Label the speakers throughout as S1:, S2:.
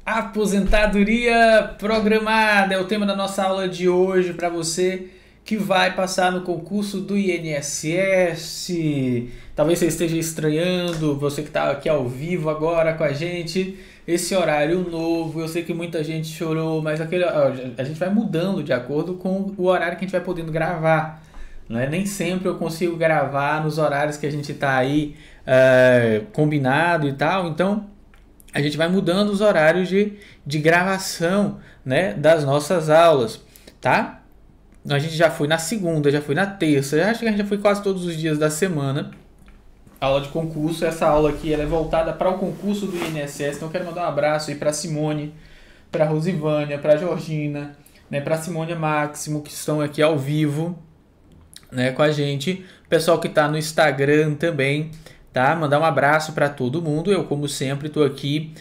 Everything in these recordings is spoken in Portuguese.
S1: Aposentadoria programada é o tema da nossa aula de hoje para você que vai passar no concurso do INSS. Talvez você esteja estranhando, você que está aqui ao vivo agora com a gente, esse horário novo. Eu sei que muita gente chorou, mas a gente vai mudando de acordo com o horário que a gente vai podendo gravar. Não é? Nem sempre eu consigo gravar nos horários que a gente está aí combinado e tal, então a gente vai mudando os horários de gravação, né, das nossas aulas, tá? A gente já foi na segunda, já foi na terça, acho que a gente já foi quase todos os dias da semana. Aula de concurso, essa aula aqui ela é voltada para o concurso do INSS, então eu quero mandar um abraço aí para Simone, para Rosivânia, para Georgina, né, para Simone Máximo, que estão aqui ao vivo, né, com a gente. O pessoal que está no Instagram também, tá? Mandar um abraço para todo mundo. Eu, como sempre, estou aqui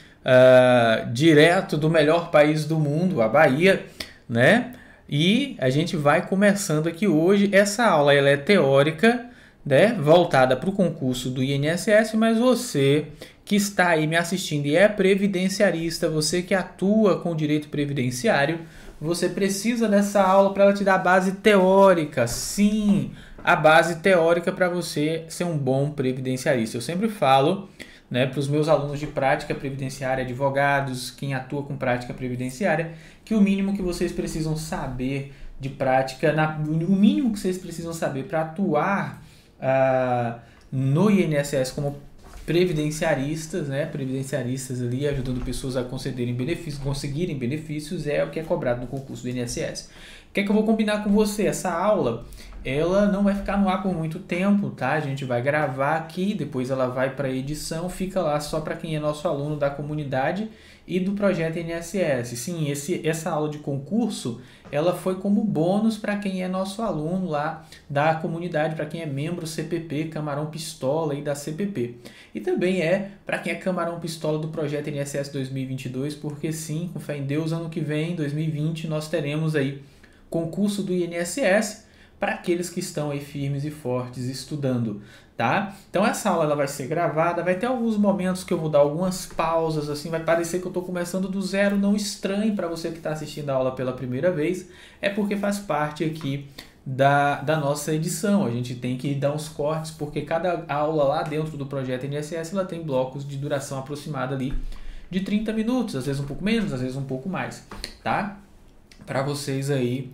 S1: direto do melhor país do mundo, a Bahia, né? E a gente vai começando aqui hoje. Essa aula ela é teórica, né? Voltada para o concurso do INSS, mas você que está aí me assistindo e é previdenciarista, você que atua com direito previdenciário, você precisa dessa aula para ela te dar a base teórica. Sim, a base teórica para você ser um bom previdenciarista. Eu sempre falo, né, para os meus alunos de prática previdenciária, advogados, quem atua com prática previdenciária, que o mínimo que vocês precisam saber de prática, o mínimo que vocês precisam saber para atuar no INSS como previdenciaristas, né? Previdenciaristas ali ajudando pessoas a concederem benefícios, conseguirem benefícios é o que é cobrado no concurso do INSS. O que é que eu vou combinar com você? Essa aula ela não vai ficar no ar por muito tempo, tá? A gente vai gravar aqui, depois ela vai para edição, fica lá só para quem é nosso aluno da comunidade e do projeto INSS. Sim, essa aula de concurso, ela foi como bônus para quem é nosso aluno lá da comunidade, para quem é membro CPP, Camarão Pistola e da CPP. E também é para quem é Camarão Pistola do projeto INSS 2022, porque sim, com fé em Deus, ano que vem, 2020, nós teremos aí concurso do INSS para aqueles que estão aí firmes e fortes estudando, tá? Então essa aula ela vai ser gravada, vai ter alguns momentos que eu vou dar algumas pausas, assim, vai parecer que eu estou começando do zero, não estranhe para você que está assistindo a aula pela primeira vez, é porque faz parte aqui da nossa edição. A gente tem que dar uns cortes, porque cada aula lá dentro do projeto INSS ela tem blocos de duração aproximada ali de 30 minutos, às vezes um pouco menos, às vezes um pouco mais, tá? Para vocês aí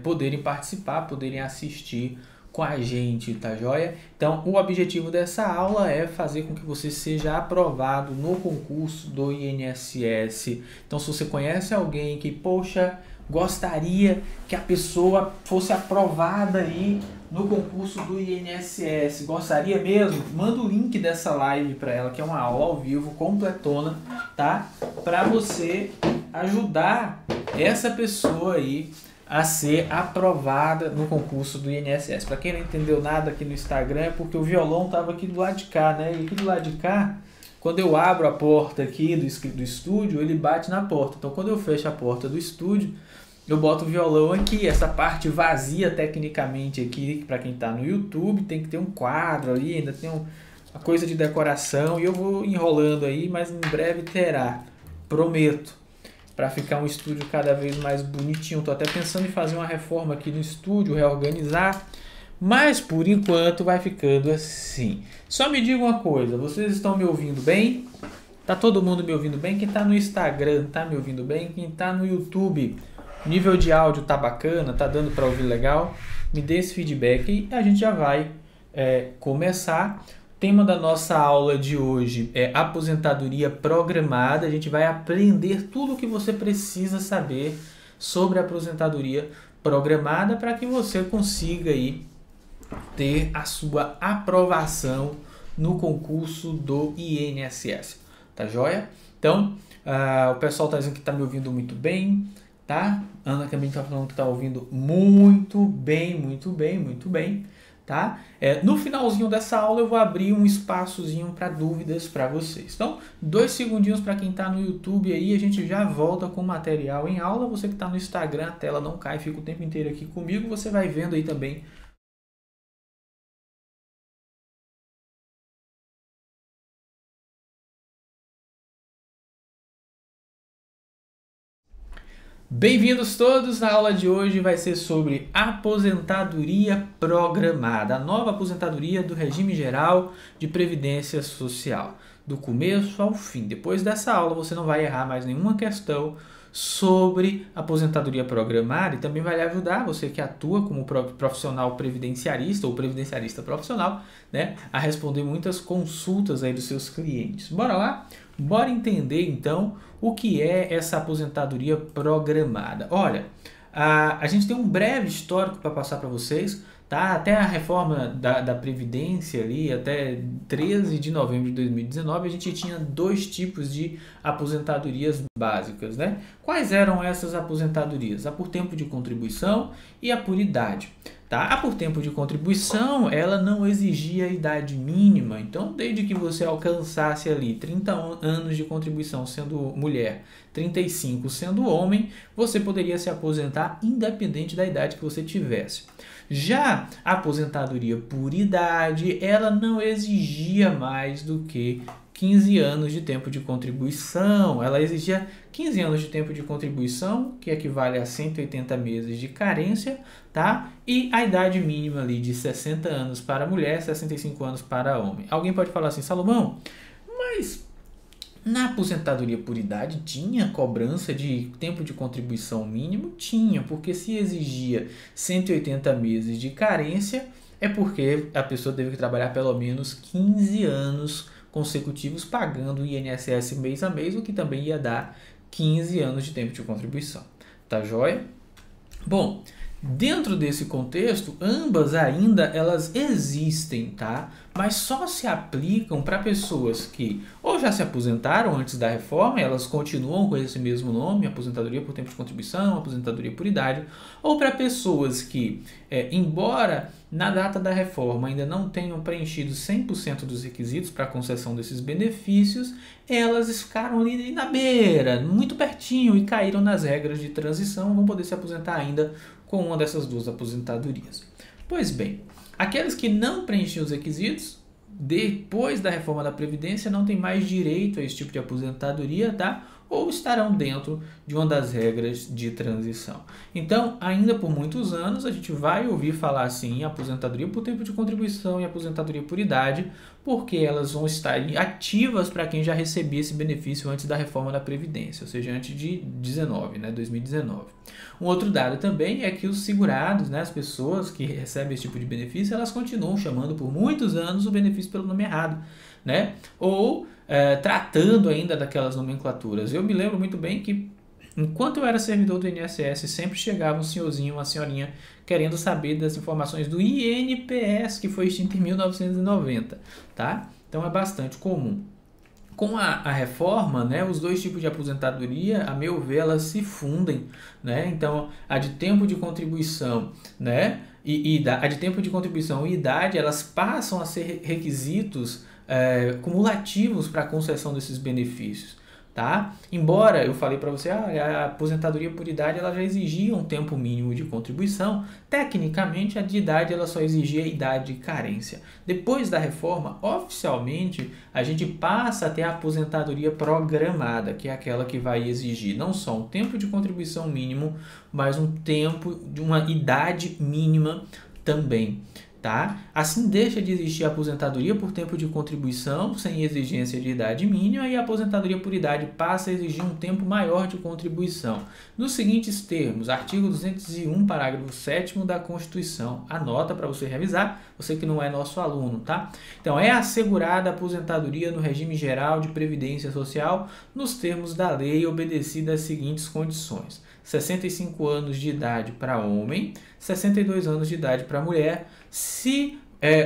S1: poderem participar, poderem assistir com a gente, tá joia? Então, o objetivo dessa aula é fazer com que você seja aprovado no concurso do INSS. Então, se você conhece alguém que, poxa, gostaria que a pessoa fosse aprovada aí no concurso do INSS, gostaria mesmo? Manda o link dessa live para ela, que é uma aula ao vivo, completona, tá? Para você ajudar essa pessoa aí a ser aprovada no concurso do INSS. Para quem não entendeu nada aqui no Instagram, é porque o violão estava aqui do lado de cá, né? E aqui do lado de cá, quando eu abro a porta aqui do estúdio, ele bate na porta. Então, quando eu fecho a porta do estúdio, eu boto o violão aqui. Essa parte vazia, tecnicamente, aqui, para quem está no YouTube, tem que ter um quadro ali, ainda tem uma coisa de decoração. E eu vou enrolando aí, mas em breve terá. Prometo. Para ficar um estúdio cada vez mais bonitinho. Estou até pensando em fazer uma reforma aqui no estúdio, reorganizar. Mas por enquanto vai ficando assim. Só me diga uma coisa, vocês estão me ouvindo bem? Tá todo mundo me ouvindo bem? Quem tá no Instagram tá me ouvindo bem? Quem tá no YouTube, o nível de áudio tá bacana? Tá dando para ouvir legal? Me dê esse feedback e a gente já vai começar. O tema da nossa aula de hoje é aposentadoria programada. A gente vai aprender tudo o que você precisa saber sobre a aposentadoria programada para que você consiga aí ter a sua aprovação no concurso do INSS. Tá joia? Então, o pessoal tá dizendo que tá me ouvindo muito bem, tá? Ana também tá falando que tá ouvindo muito bem, muito bem, muito bem. Tá? No finalzinho dessa aula eu vou abrir um espaçozinho para dúvidas para vocês. Então, 2 segundinhos para quem está no YouTube aí, a gente já volta com material em aula. Você que está no Instagram, a tela não cai, fica o tempo inteiro aqui comigo. Você vai vendo aí também Bem-vindos todos, na aula de hoje vai ser sobre aposentadoria programada, a nova aposentadoria do regime geral de previdência social, do começo ao fim. Depois dessa aula você não vai errar mais nenhuma questão sobre aposentadoria programada e também vai lhe ajudar, você que atua como profissional previdenciarista ou previdenciarista profissional, né, a responder muitas consultas aí dos seus clientes. Bora lá? Bora entender então o que é essa aposentadoria programada. Olha, a gente tem um breve histórico para passar para vocês, tá? Até a reforma da Previdência ali, até 13 de novembro de 2019, a gente tinha dois tipos de aposentadorias básicas, né? Quais eram essas aposentadorias? A por tempo de contribuição e a por idade. Tá? A por tempo de contribuição, ela não exigia idade mínima, então desde que você alcançasse ali 30 anos de contribuição sendo mulher, 35 sendo homem, você poderia se aposentar independente da idade que você tivesse. Já a aposentadoria por idade, ela não exigia mais do que 15 anos de tempo de contribuição, ela exigia 15 anos de tempo de contribuição, que equivale a 180 meses de carência, tá? E a idade mínima ali de 60 anos para mulher, 65 anos para homem. Alguém pode falar assim, Salomão, mas na aposentadoria por idade tinha cobrança de tempo de contribuição mínimo? Tinha, porque se exigia 180 meses de carência, é porque a pessoa teve que trabalhar pelo menos 15 anos consecutivos pagando o INSS mês a mês, o que também ia dar 15 anos de tempo de contribuição. Tá joia? Bom, dentro desse contexto, ambas ainda elas existem, tá? Mas só se aplicam para pessoas que ou já se aposentaram antes da reforma, elas continuam com esse mesmo nome, aposentadoria por tempo de contribuição, aposentadoria por idade, ou para pessoas que, embora na data da reforma ainda não tenham preenchido 100% dos requisitos para a concessão desses benefícios, elas ficaram ali na beira, muito pertinho e caíram nas regras de transição, vão poder se aposentar ainda com uma dessas duas aposentadorias. Pois bem, aqueles que não preenchiam os requisitos, depois da reforma da Previdência, não têm mais direito a esse tipo de aposentadoria, tá? Ou estarão dentro de uma das regras de transição. Então, ainda por muitos anos, a gente vai ouvir falar assim em aposentadoria por tempo de contribuição e aposentadoria por idade, porque elas vão estar ativas para quem já recebia esse benefício antes da reforma da Previdência, ou seja, antes de 2019. Um outro dado também é que os segurados, né, as pessoas que recebem esse tipo de benefício, elas continuam chamando por muitos anos o benefício pelo nome errado, né? Ou tratando ainda daquelas nomenclaturas. Eu me lembro muito bem que, enquanto eu era servidor do INSS, sempre chegava um senhorzinho, uma senhorinha, querendo saber das informações do INPS, que foi extinto em 1990, tá? Então é bastante comum. Com a reforma, né, os dois tipos de aposentadoria, a meu ver, elas se fundem, né? Então, a de tempo de contribuição, né, a de tempo de contribuição e idade, elas passam a ser requisitos cumulativos para a concessão desses benefícios, tá? Embora eu falei para você, a aposentadoria por idade ela já exigia um tempo mínimo de contribuição, tecnicamente a de idade ela só exigia idade de carência. Depois da reforma, oficialmente, a gente passa a ter a aposentadoria programada, que é aquela que vai exigir não só um tempo de contribuição mínimo, mas um tempo de uma idade mínima também. Tá? Assim deixa de existir a aposentadoria por tempo de contribuição sem exigência de idade mínima e a aposentadoria por idade passa a exigir um tempo maior de contribuição. Nos seguintes termos, artigo 201, parágrafo 7º da Constituição. Anota para você revisar, você que não é nosso aluno, tá? Então, é assegurada a aposentadoria no regime geral de previdência social nos termos da lei obedecida às seguintes condições: 65 anos de idade para homem, 62 anos de idade para mulher, se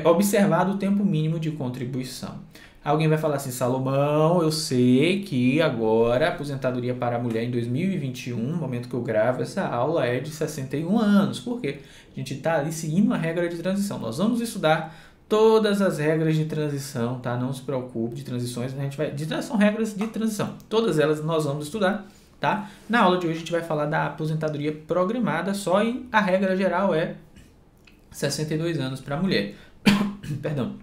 S1: observado o tempo mínimo de contribuição. Alguém vai falar assim, Salomão, eu sei que agora a aposentadoria para a mulher em 2021, no momento que eu gravo essa aula, é de 61 anos. Por quê? A gente está ali seguindo uma regra de transição. Nós vamos estudar todas as regras de transição, tá? Não se preocupe, de transições, a gente vai... São regras de transição. Todas elas nós vamos estudar, tá? Na aula de hoje a gente vai falar da aposentadoria programada só e a regra geral é 62 anos para mulher. Perdão.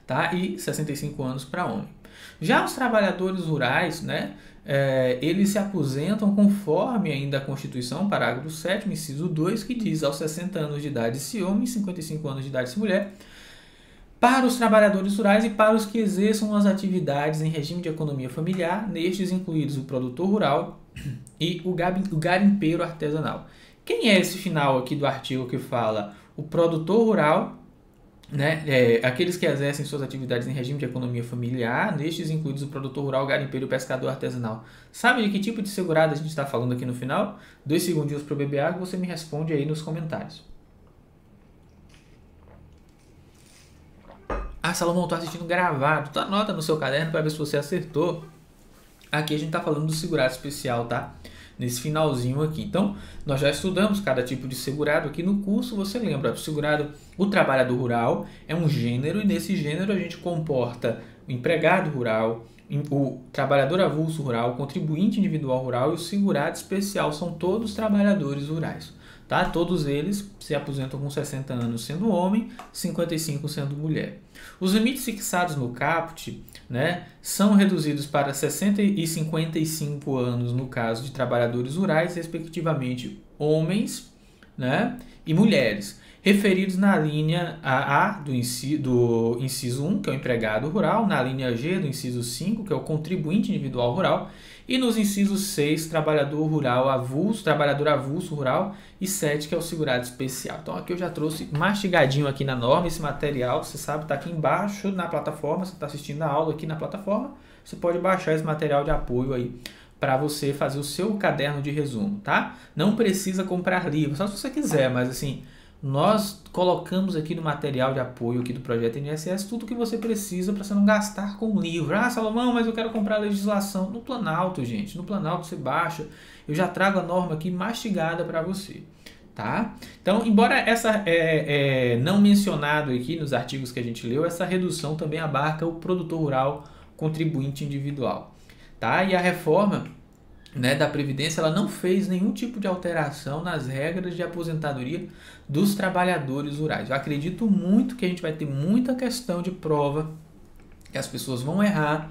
S1: Tá? E 65 anos para homem. Já os trabalhadores rurais, né, eles se aposentam conforme ainda a Constituição, parágrafo 7º, inciso 2, que diz aos 60 anos de idade se homem, 55 anos de idade se mulher, para os trabalhadores rurais e para os que exerçam as atividades em regime de economia familiar, nestes incluídos o produtor rural e o garimpeiro artesanal. Quem é esse final aqui do artigo que fala o produtor rural, né, aqueles que exercem suas atividades em regime de economia familiar, nestes incluídos o produtor rural, o garimpeiro e o pescador artesanal? Sabe de que tipo de segurado a gente está falando aqui no final? 2 segundinhos para o beber água, você me responde aí nos comentários. Ah, Salomão, estou assistindo gravado. Tu anota no seu caderno para ver se você acertou. Aqui a gente está falando do segurado especial, tá? Nesse finalzinho aqui. Então, nós já estudamos cada tipo de segurado aqui no curso. Você lembra, o segurado, o trabalhador rural é um gênero, e nesse gênero a gente comporta o empregado rural, o trabalhador avulso rural, o contribuinte individual rural e o segurado especial. São todos trabalhadores rurais. Tá? Todos eles se aposentam com 60 anos sendo homem, 55 sendo mulher. Os limites fixados no caput, né, são reduzidos para 60 e 55 anos no caso de trabalhadores rurais, respectivamente homens, né, e mulheres, referidos na linha A do inciso 1, que é o empregado rural, na linha G do inciso 5, que é o contribuinte individual rural, e nos incisos 6, trabalhador rural avulso, trabalhador avulso rural, e 7, que é o segurado especial. Então aqui eu já trouxe mastigadinho aqui na norma, esse material, você sabe, está aqui embaixo na plataforma, você está assistindo a aula aqui na plataforma, você pode baixar esse material de apoio aí para você fazer o seu caderno de resumo, tá? Não precisa comprar livro, só se você quiser, mas assim, nós colocamos aqui no material de apoio aqui do projeto INSS tudo que você precisa para você não gastar com livro. Ah, Salomão, mas eu quero comprar legislação. No Planalto, gente. No Planalto você baixa. Eu já trago a norma aqui mastigada para você. Tá? Então, embora essa não mencionado aqui nos artigos que a gente leu, essa redução também abarca o produtor rural contribuinte individual. Tá? E a reforma, né, da Previdência, ela não fez nenhum tipo de alteração nas regras de aposentadoria dos trabalhadores rurais. Eu acredito muito que a gente vai ter muita questão de prova que as pessoas vão errar,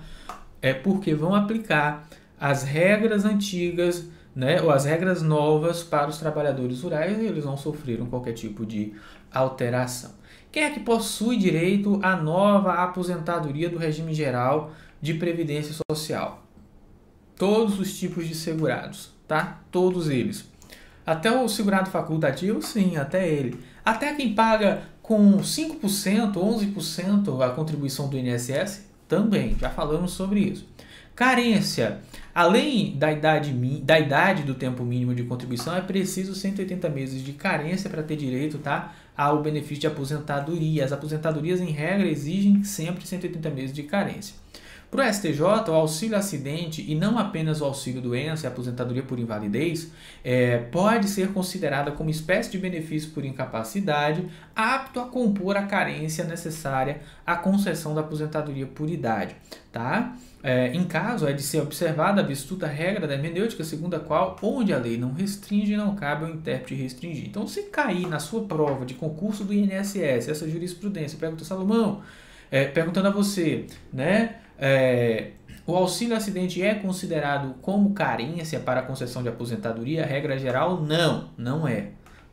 S1: porque vão aplicar as regras antigas, né, ou as regras novas para os trabalhadores rurais, e eles não sofreram qualquer tipo de alteração. Quem é que possui direito à nova aposentadoria do regime geral de previdência social? Todos os tipos de segurados, tá? Todos eles. Até o segurado facultativo, sim, até ele. Até quem paga com 5%, 11% a contribuição do INSS, também, já falamos sobre isso. Carência. Além da idade do tempo mínimo de contribuição, é preciso 180 meses de carência para ter direito, tá, ao benefício de aposentadoria. As aposentadorias, em regra, exigem sempre 180 meses de carência. Para o STJ, o auxílio acidente e não apenas o auxílio doença e aposentadoria por invalidez pode ser considerada como espécie de benefício por incapacidade apto a compor a carência necessária à concessão da aposentadoria por idade. Tá? Em caso de ser observada a vistuta regra da hermenêutica, segundo a qual, onde a lei não restringe, não cabe ao intérprete restringir. Então, se cair na sua prova de concurso do INSS, essa jurisprudência, pergunta, Salomão, perguntando a você, né? O auxílio acidente é considerado como carência para a concessão de aposentadoria? A regra geral, não é,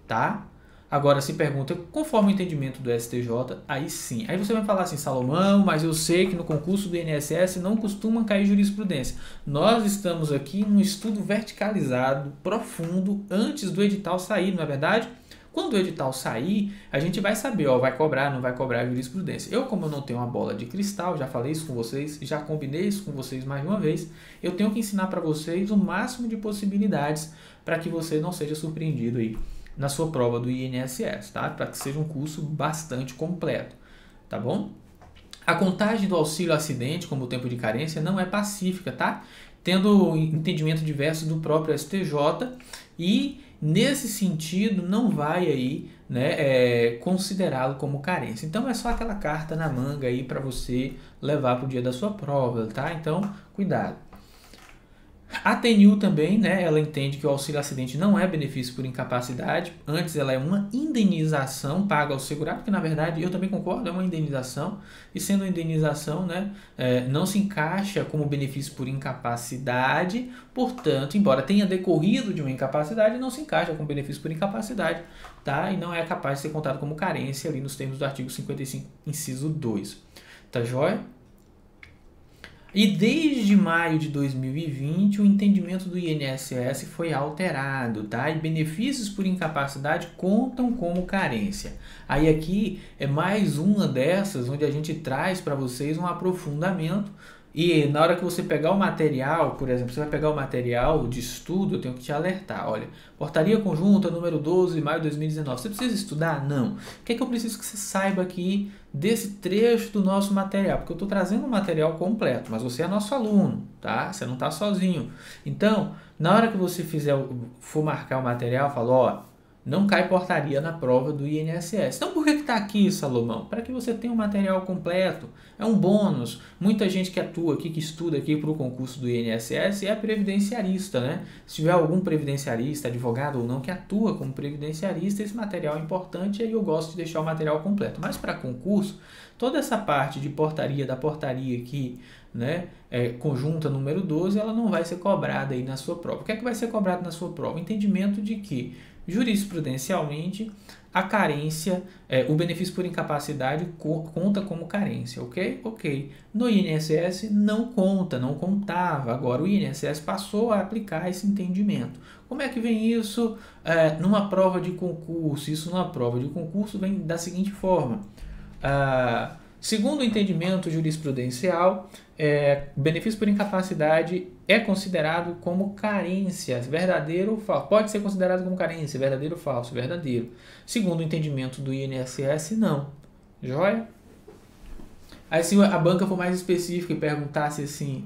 S1: tá? Agora, se pergunta, conforme o entendimento do STJ, aí sim. Aí você vai falar assim, Salomão, mas eu sei que no concurso do INSS não costuma cair jurisprudência. Nós estamos aqui num estudo verticalizado, profundo, antes do edital sair, não é verdade? Quando o edital sair, a gente vai saber, vai cobrar, não vai cobrar a jurisprudência. Eu, como eu não tenho uma bola de cristal, já falei isso com vocês, já combinei isso com vocês mais de uma vez, eu tenho que ensinar para vocês o máximo de possibilidades para que você não seja surpreendido aí na sua prova do INSS, tá? Para que seja um curso bastante completo, tá bom? A contagem do auxílio acidente como tempo de carência não é pacífica, tá? Tendo entendimento diverso do próprio STJ e nesse sentido não vai aí, né, considerá-lo como carência. Então é só aquela carta na manga aí para você levar para o dia da sua prova, tá? Então cuidado. A TNU também, né, ela entende que o auxílio acidente não é benefício por incapacidade, antes ela é uma indenização paga ao segurado, que na verdade eu também concordo, é uma indenização, e sendo uma indenização, né, não se encaixa como benefício por incapacidade, portanto, embora tenha decorrido de uma incapacidade, não se encaixa como benefício por incapacidade, tá? E não é capaz de ser contado como carência ali nos termos do artigo 55, inciso 2. Tá joia? E desde maio de 2020, o entendimento do INSS foi alterado, tá? E benefícios por incapacidade contam como carência. Aí aqui é mais uma dessas onde a gente traz para vocês um aprofundamento. E na hora que você pegar o material, por exemplo, você vai pegar o material de estudo, eu tenho que te alertar. Olha, Portaria Conjunta número 12 de maio de 2019. Você precisa estudar? Não. O que é que eu preciso que você saiba aqui desse trecho do nosso material? Porque eu estou trazendo um material completo, mas você é nosso aluno, tá? Você não está sozinho. Então, na hora que você for marcar o material, fala, ó, não cai portaria na prova do INSS. Então, por que está aqui, Salomão? Para que você tenha um material completo. É um bônus. Muita gente que atua aqui, que estuda aqui para o concurso do INSS é previdenciarista, né? Se tiver algum previdenciarista, advogado ou não, que atua como previdenciarista, esse material é importante e aí eu gosto de deixar o material completo. Mas para concurso, toda essa parte de portaria, da portaria aqui, né, conjunta número 12, ela não vai ser cobrada aí na sua prova. O que é que vai ser cobrado na sua prova? O entendimento de que jurisprudencialmente, a carência, o benefício por incapacidade conta como carência, ok? Ok. No INSS não conta, não contava. Agora o INSS passou a aplicar esse entendimento. Como é que vem isso numa prova de concurso? Isso numa prova de concurso vem da seguinte forma. Segundo o entendimento jurisprudencial, benefício por incapacidade é considerado como carência, verdadeiro ou falso. Pode ser considerado como carência, verdadeiro ou falso, verdadeiro. Segundo o entendimento do INSS, não. Joia? Aí se a banca for mais específica e perguntasse assim,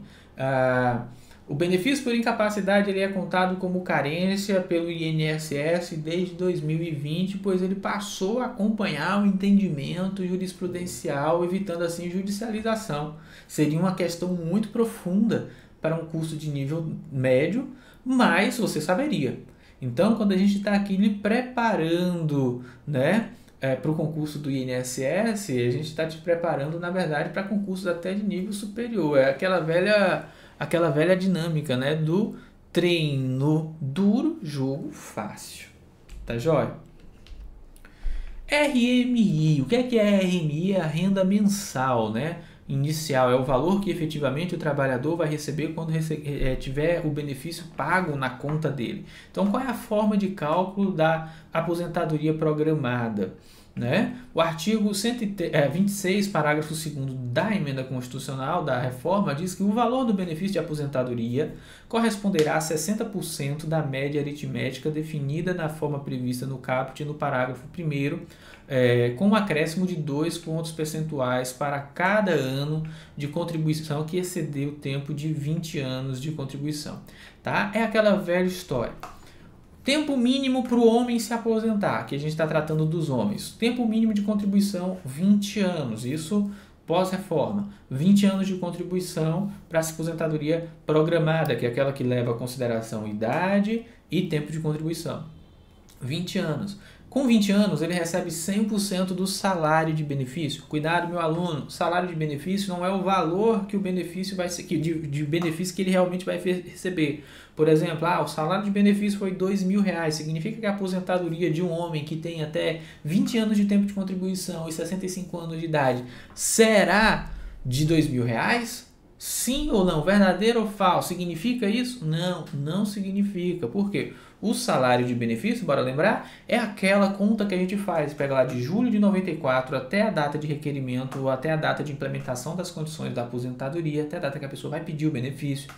S1: o benefício por incapacidade ele é contado como carência pelo INSS desde 2020, pois ele passou a acompanhar o entendimento jurisprudencial, evitando assim judicialização. Seria uma questão muito profunda para um curso de nível médio, mas você saberia. Então, quando a gente está aqui lhe preparando, né, para o concurso do INSS, a gente está te preparando, na verdade, para concursos até de nível superior. É aquela velha dinâmica, né, do treino duro, jogo fácil. Tá joia? RMI. O que é RMI? É a renda mensal, né? Inicial, é o valor que efetivamente o trabalhador vai receber quando tiver o benefício pago na conta dele. Então, qual é a forma de cálculo da aposentadoria programada? Né? O artigo 26, parágrafo 2º da emenda constitucional da reforma diz que o valor do benefício de aposentadoria corresponderá a 60% da média aritmética definida na forma prevista no caput no parágrafo 1º, com um acréscimo de 2 pontos percentuais para cada ano de contribuição que exceder o tempo de 20 anos de contribuição. Tá? É aquela velha história. Tempo mínimo para o homem se aposentar, que a gente está tratando dos homens. Tempo mínimo de contribuição, 20 anos. Isso pós-reforma. 20 anos de contribuição para a aposentadoria programada, que é aquela que leva a consideração idade e tempo de contribuição. 20 anos. Com 20 anos, ele recebe 100% do salário de benefício. Cuidado, meu aluno, salário de benefício não é o valor que o benefício vai ser, de benefício que ele realmente vai receber. Por exemplo, o salário de benefício foi R$2.000. Significa que a aposentadoria de um homem que tem até 20 anos de tempo de contribuição e 65 anos de idade será de R$2.000? Sim ou não? Verdadeiro ou falso? Significa isso? Não, não significa. Por quê? O salário de benefício, bora lembrar, é aquela conta que a gente faz, pega lá de julho de 94 até a data de requerimento, ou até a data de implementação das condições da aposentadoria, até a data que a pessoa vai pedir o benefício.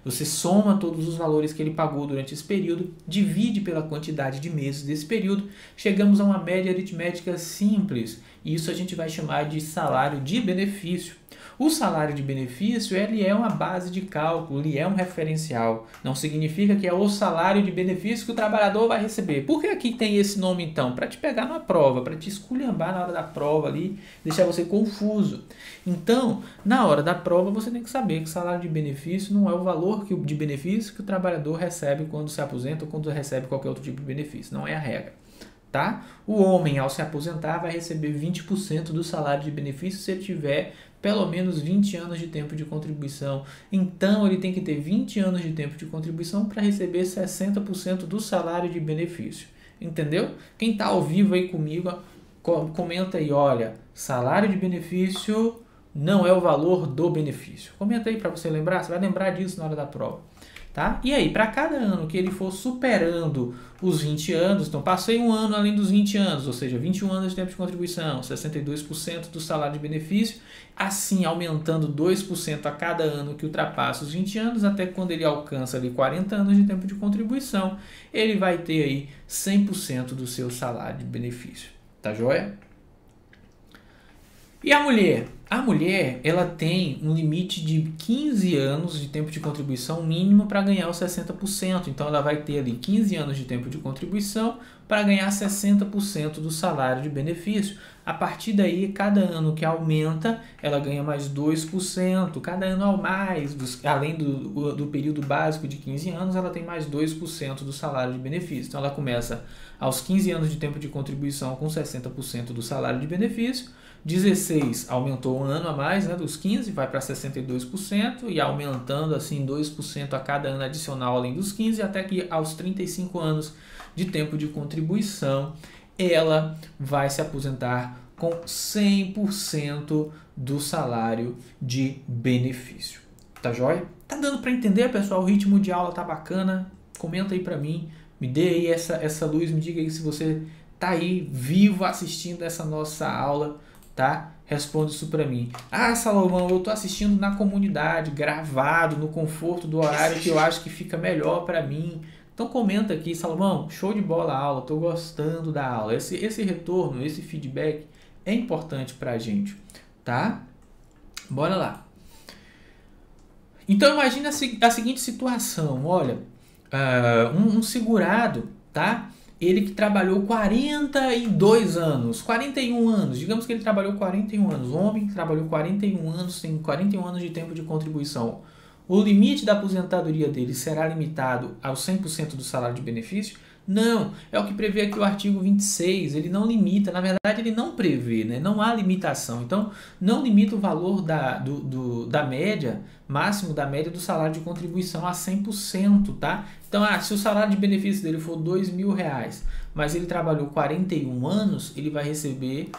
S1: Você soma todos os valores que ele pagou durante esse período, divide pela quantidade de meses desse período, chegamos a uma média aritmética simples. E isso a gente vai chamar de salário de benefício. O salário de benefício, ele é uma base de cálculo, ele é um referencial. Não significa que é o salário de benefício que o trabalhador vai receber. Por que aqui tem esse nome então? Para te pegar na prova, para te esculhambar na hora da prova ali, deixar você confuso. Então, na hora da prova, você tem que saber que o salário de benefício não é o valor de benefício que o trabalhador recebe quando se aposenta ou quando recebe qualquer outro tipo de benefício. Não é a regra. Tá? O homem, ao se aposentar, vai receber 20% do salário de benefício se ele tiver pelo menos 20 anos de tempo de contribuição. Então, ele tem que ter 20 anos de tempo de contribuição para receber 60% do salário de benefício. Entendeu? Quem está ao vivo aí comigo, comenta aí, olha, salário de benefício não é o valor do benefício. Comenta aí para você lembrar, você vai lembrar disso na hora da prova. Tá? E aí, para cada ano que ele for superando os 20 anos, então passei um ano além dos 20 anos, ou seja, 21 anos de tempo de contribuição, 62% do salário de benefício, assim aumentando 2% a cada ano que ultrapassa os 20 anos, até quando ele alcança ali 40 anos de tempo de contribuição, ele vai ter aí 100% do seu salário de benefício. Tá joia? E a mulher? A mulher, ela tem um limite de 15 anos de tempo de contribuição mínimo para ganhar os 60%. Então, ela vai ter ali 15 anos de tempo de contribuição para ganhar 60% do salário de benefício. A partir daí, cada ano que aumenta, ela ganha mais 2%. Cada ano ao mais, além do período básico de 15 anos, ela tem mais 2% do salário de benefício. Então, ela começa aos 15 anos de tempo de contribuição com 60% do salário de benefício. 16 aumentou um ano a mais, né, dos 15, vai para 62% e aumentando assim 2% a cada ano adicional além dos 15, até que aos 35 anos de tempo de contribuição, ela vai se aposentar com 100% do salário de benefício. Tá joia? Tá dando para entender, pessoal? O ritmo de aula tá bacana? Comenta aí para mim, me dê aí essa luz, me diga aí se você tá aí vivo assistindo essa nossa aula. Tá? Responde isso para mim. Ah, Salomão, eu tô assistindo na comunidade, gravado, no conforto do horário que eu acho que fica melhor para mim. Então comenta aqui, Salomão, show de bola a aula, tô gostando da aula. Esse retorno, esse feedback é importante pra gente, tá? Bora lá. Então imagina a seguinte situação, olha, um segurado, tá? Ele que trabalhou 42 anos, 41 anos, digamos que ele trabalhou 41 anos, homem que trabalhou 41 anos, tem 41 anos de tempo de contribuição. O limite da aposentadoria dele será limitado aos 100% do salário de benefício? Não, é o que prevê aqui o artigo 26, ele não limita, na verdade ele não prevê, né? Não há limitação, então não limita o valor da média, máximo da média do salário de contribuição a 100%, tá? Então, se o salário de benefício dele for R$2.000, mas ele trabalhou 41 anos, ele vai receber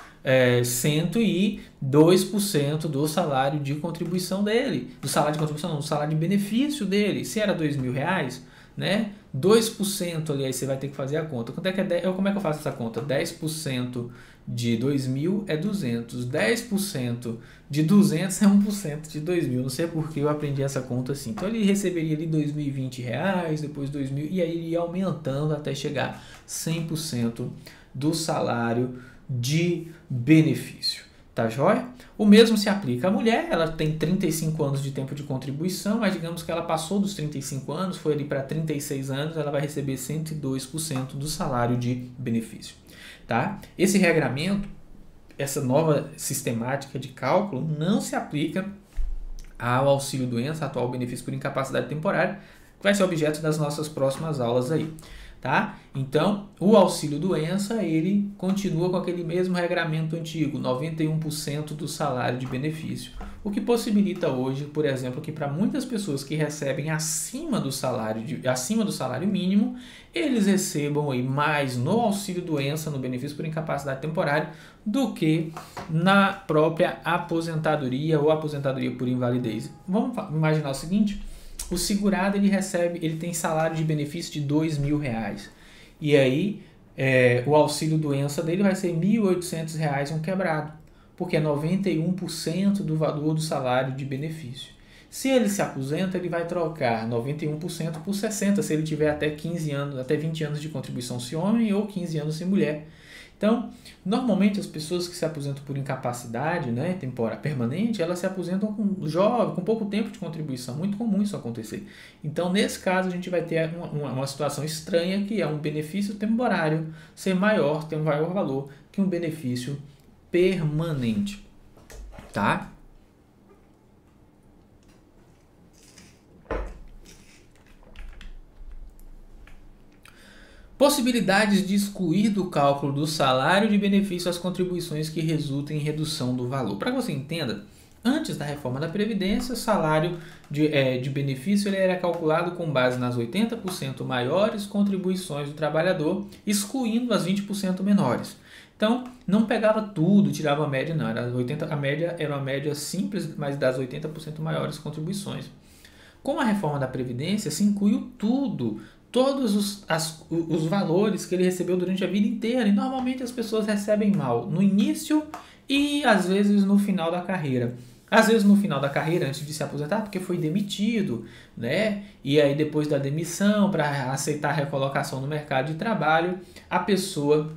S1: 102% do salário de contribuição dele, do salário de contribuição não, do salário de benefício dele. Se era R$2.000, né? 2% ali, aí você vai ter que fazer a conta. Quanto é que é 10? Como é que eu faço essa conta? 10% de 2.000 é 200. 10% de 200 é 1% de 2.000. Não sei por que eu aprendi essa conta assim. Então ele receberia ali R$2.020, depois 2.000, e aí ia aumentando até chegar 100% do salário de benefício. Tá joia? O mesmo se aplica à mulher, ela tem 35 anos de tempo de contribuição, mas digamos que ela passou dos 35 anos, foi ali para 36 anos, ela vai receber 102% do salário de benefício. Tá? Esse regramento, essa nova sistemática de cálculo, não se aplica ao auxílio-doença, atual benefício por incapacidade temporária, que vai ser objeto das nossas próximas aulas aí. Tá? Então, o auxílio-doença, ele continua com aquele mesmo regramento antigo, 91% do salário de benefício. O que possibilita hoje, por exemplo, que para muitas pessoas que recebem acima do salário mínimo, eles recebam aí mais no auxílio-doença, no benefício por incapacidade temporária, do que na própria aposentadoria ou aposentadoria por invalidez. Vamos imaginar o seguinte: o segurado ele tem salário de benefício de R$2.000. E aí o auxílio doença dele vai ser R$1.800 um quebrado, porque é 91% do valor do salário de benefício. Se ele se aposenta, ele vai trocar 91% por 60%, se ele tiver até 15 anos, até 20 anos de contribuição se homem ou 15 anos se mulher. Então, normalmente as pessoas que se aposentam por incapacidade, né, temporária, permanente, elas se aposentam com pouco tempo de contribuição. Muito comum isso acontecer. Então, nesse caso, a gente vai ter uma situação estranha, que é um benefício temporário ser maior, ter um maior valor que um benefício permanente. Tá? Possibilidades de excluir do cálculo do salário de benefício as contribuições que resultem em redução do valor. Para que você entenda, antes da reforma da Previdência, o salário de benefício ele era calculado com base nas 80% maiores contribuições do trabalhador, excluindo as 20% menores. Então, não pegava tudo, tirava a média, não. A média era uma média simples, mas das 80% maiores contribuições. Com a reforma da Previdência, se incluiu tudo, todos os valores que ele recebeu durante a vida inteira. E normalmente as pessoas recebem mal no início e às vezes no final da carreira. Às vezes no final da carreira, antes de se aposentar, porque foi demitido, né? E aí depois da demissão, para aceitar a recolocação no mercado de trabalho, a pessoa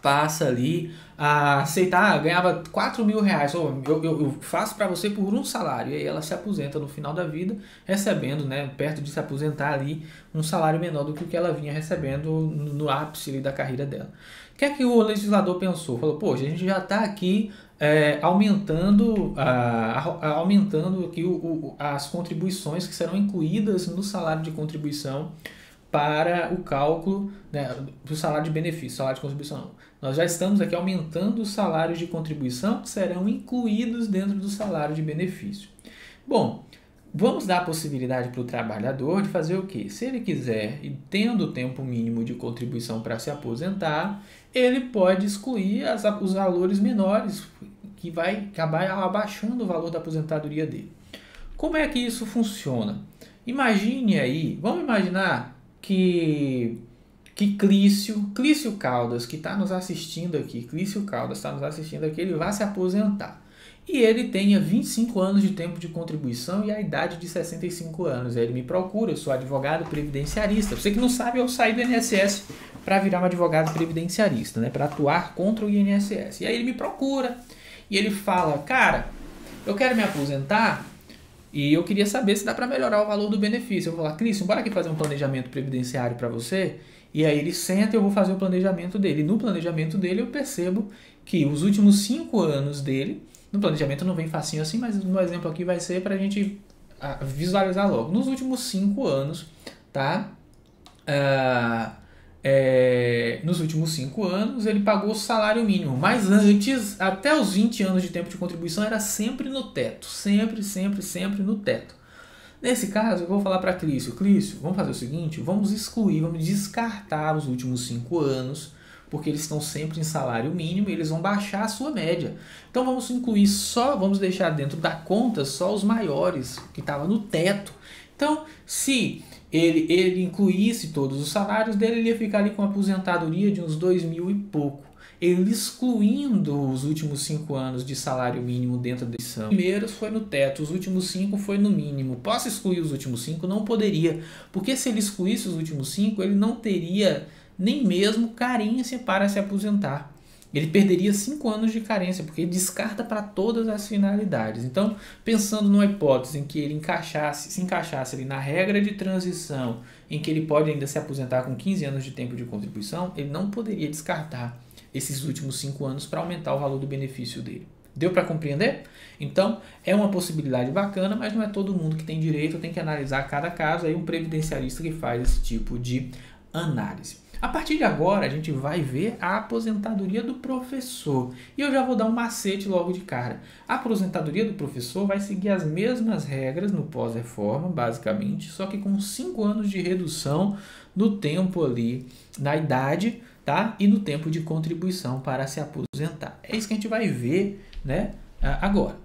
S1: passa ali a aceitar, ganhava 4 mil reais, eu faço para você por um salário, e aí ela se aposenta no final da vida, recebendo, né, perto de se aposentar ali, um salário menor do que o que ela vinha recebendo no ápice ali da carreira dela. O que é que o legislador pensou? Falou, poxa, a gente já está aqui aumentando aqui as contribuições que serão incluídas no salário de contribuição para o cálculo, né, do salário de benefício, salário de contribuição não. Nós já estamos aqui aumentando os salários de contribuição que serão incluídos dentro do salário de benefício. Bom, vamos dar a possibilidade para o trabalhador de fazer o quê? Se ele quiser, e tendo o tempo mínimo de contribuição para se aposentar, ele pode excluir os valores menores, que vai acabar abaixando o valor da aposentadoria dele. Como é que isso funciona? Imagine aí, vamos imaginar que Clício Caldas, que está nos assistindo aqui, ele vai se aposentar. E ele tenha 25 anos de tempo de contribuição e a idade de 65 anos. Aí ele me procura, eu sou advogado previdenciarista. Você que não sabe, eu saí do INSS para virar um advogado previdenciarista, né, para atuar contra o INSS. E aí ele me procura e ele fala, cara, eu quero me aposentar e eu queria saber se dá para melhorar o valor do benefício. Eu vou falar, Clício, bora aqui fazer um planejamento previdenciário para você? E aí ele senta e eu vou fazer o planejamento dele. E no planejamento dele eu percebo que os últimos 5 anos dele, no planejamento não vem facinho assim, mas no exemplo aqui vai ser para a gente visualizar logo. Nos últimos 5 anos, tá? Nos últimos 5 anos ele pagou o salário mínimo, mas antes, até os 20 anos de tempo de contribuição, era sempre no teto, sempre no teto. Nesse caso, eu vou falar para Clício, vamos fazer o seguinte, vamos descartar os últimos 5 anos, porque eles estão sempre em salário mínimo e eles vão baixar a sua média. Então vamos incluir vamos deixar dentro da conta só os maiores, que estavam no teto. Então, se ele incluísse todos os salários dele, ele ia ficar ali com uma aposentadoria de uns 2 mil e pouco. Ele excluindo os últimos 5 anos de salário mínimo dentro da edição. Os primeiros foi no teto, os últimos 5 foi no mínimo. Posso excluir os últimos 5? Não poderia, porque se ele excluísse os últimos 5, ele não teria nem mesmo carência para se aposentar. Ele perderia 5 anos de carência, porque ele descarta para todas as finalidades. Então, pensando numa hipótese em que ele se encaixasse ali na regra de transição, em que ele pode ainda se aposentar com 15 anos de tempo de contribuição, ele não poderia descartar esses últimos 5 anos para aumentar o valor do benefício dele. Deu para compreender? Então, é uma possibilidade bacana, mas não é todo mundo que tem direito, tem que analisar cada caso, aí um previdenciarista que faz esse tipo de análise. A partir de agora, a gente vai ver a aposentadoria do professor. E eu já vou dar um macete logo de cara. A aposentadoria do professor vai seguir as mesmas regras no pós-reforma, basicamente, só que com 5 anos de redução no tempo ali, na idade, tá? E no tempo de contribuição para se aposentar. É isso que a gente vai ver, né, agora.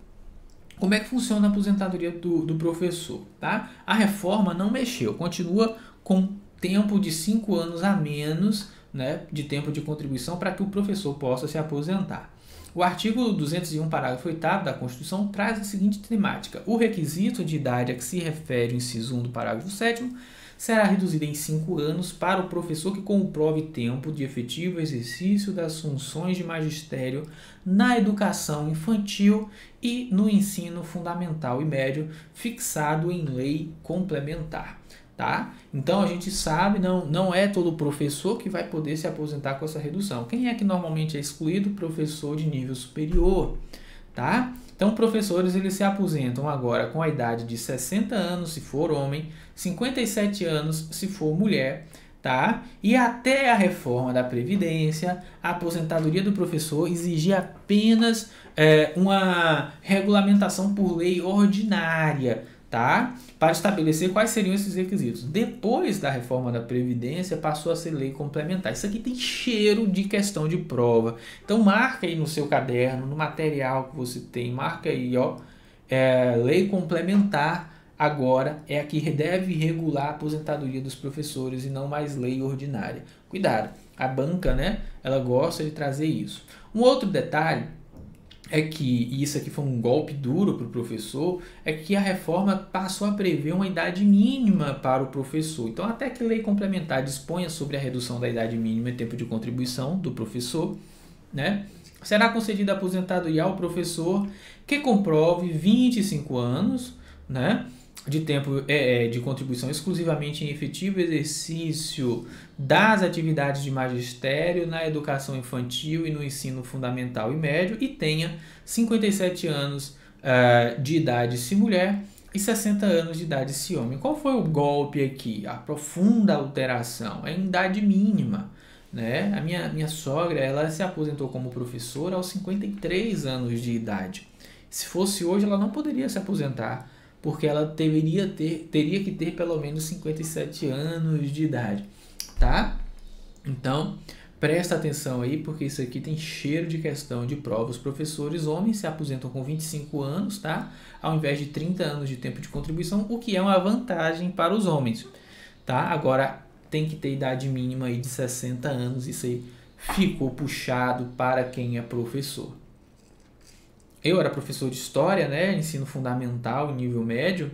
S1: Como é que funciona a aposentadoria do professor? Tá? A reforma não mexeu, continua com tempo de 5 anos a menos, né, de tempo de contribuição para que o professor possa se aposentar. O artigo 201, parágrafo 8º da Constituição traz a seguinte temática. O requisito de idade a que se refere o inciso 1 do parágrafo 7º será reduzida em 5 anos para o professor que comprove tempo de efetivo exercício das funções de magistério na educação infantil e no ensino fundamental e médio, fixado em lei complementar. Tá? Então a gente sabe, não é todo professor que vai poder se aposentar com essa redução. Quem é que normalmente é excluído? Professor de nível superior. Tá? Então professores eles se aposentam agora com a idade de 60 anos se for homem, 57 anos se for mulher. Tá? E até a reforma da Previdência, a aposentadoria do professor exigia apenas uma regulamentação por lei ordinária, tá? Para estabelecer quais seriam esses requisitos. Depois da reforma da Previdência, passou a ser lei complementar. Isso aqui tem cheiro de questão de prova. Então, marca aí no seu caderno, no material que você tem, marca aí, ó, lei complementar. Agora é a que deve regular a aposentadoria dos professores e não mais lei ordinária. Cuidado, a banca, né, ela gosta de trazer isso. Um outro detalhe é que, e isso aqui foi um golpe duro para o professor, é que a reforma passou a prever uma idade mínima para o professor. Então, até que lei complementar disponha sobre a redução da idade mínima e tempo de contribuição do professor, né, será concedida a aposentadoria ao professor que comprove 25 anos, né, de tempo de contribuição exclusivamente em efetivo exercício das atividades de magistério na educação infantil e no ensino fundamental e médio e tenha 57 anos de idade se mulher e 60 anos de idade se homem. Qual foi o golpe aqui? A profunda alteração, é em idade mínima. Né? A minha sogra ela se aposentou como professora aos 53 anos de idade. Se fosse hoje, ela não poderia se aposentar, porque ela teria que ter pelo menos 57 anos de idade, tá? Então, presta atenção aí, porque isso aqui tem cheiro de questão de prova. Os professores homens se aposentam com 25 anos, tá? Ao invés de 30 anos de tempo de contribuição, o que é uma vantagem para os homens, tá? Agora, tem que ter idade mínima aí de 60 anos, isso aí ficou puxado para quem é professor. Eu era professor de História, né, ensino fundamental e nível médio.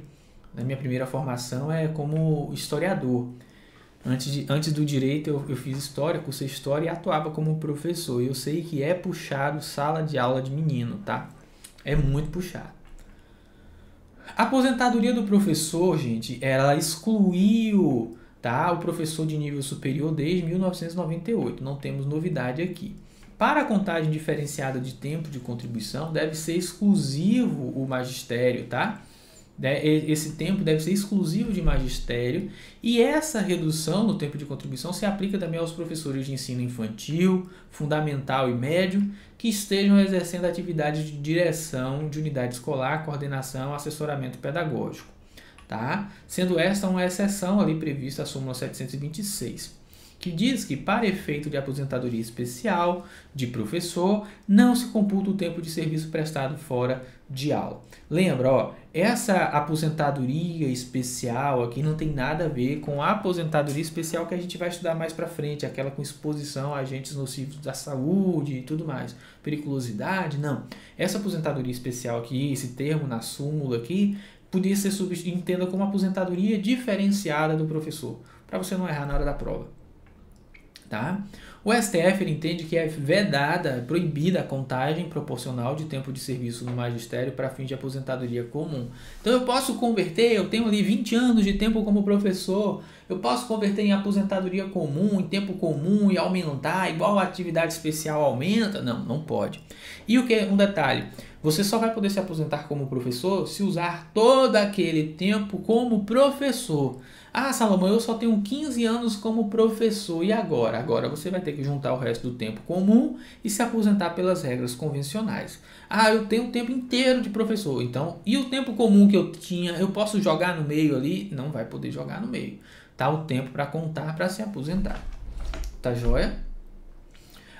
S1: A minha primeira formação é como historiador. Antes do direito eu fiz História, cursei História e atuava como professor. Eu sei que é puxado sala de aula de menino, tá? É muito puxado. A aposentadoria do professor, gente, ela excluiu, tá, o professor de nível superior desde 1998. Não temos novidade aqui. Para a contagem diferenciada de tempo de contribuição, deve ser exclusivo o magistério, tá? Esse tempo deve ser exclusivo de magistério e essa redução no tempo de contribuição se aplica também aos professores de ensino infantil, fundamental e médio que estejam exercendo atividades de direção de unidade escolar, coordenação, assessoramento pedagógico, tá? Sendo esta uma exceção ali prevista a súmula 726. Que diz que para efeito de aposentadoria especial de professor, não se computa o tempo de serviço prestado fora de aula. Lembra, ó, essa aposentadoria especial aqui não tem nada a ver com a aposentadoria especial que a gente vai estudar mais para frente, aquela com exposição a agentes nocivos da saúde e tudo mais, periculosidade, não. Essa aposentadoria especial aqui, esse termo na súmula aqui, podia ser entenda como aposentadoria diferenciada do professor, para você não errar na hora da prova. Tá? O STF ele entende que é vedada, proibida a contagem proporcional de tempo de serviço no magistério para fins de aposentadoria comum. Então eu posso converter, eu tenho ali 20 anos de tempo como professor, eu posso converter em aposentadoria comum, em tempo comum e aumentar, igual a atividade especial aumenta? Não, não pode. E o que um detalhe, você só vai poder se aposentar como professor se usar todo aquele tempo como professor. Ah, Salomão, eu só tenho 15 anos como professor, e agora? Agora você vai ter que juntar o resto do tempo comum e se aposentar pelas regras convencionais. Ah, eu tenho o tempo inteiro de professor, então, e o tempo comum que eu tinha, eu posso jogar no meio ali? Não vai poder jogar no meio. Tá o tempo para contar para se aposentar. Tá joia?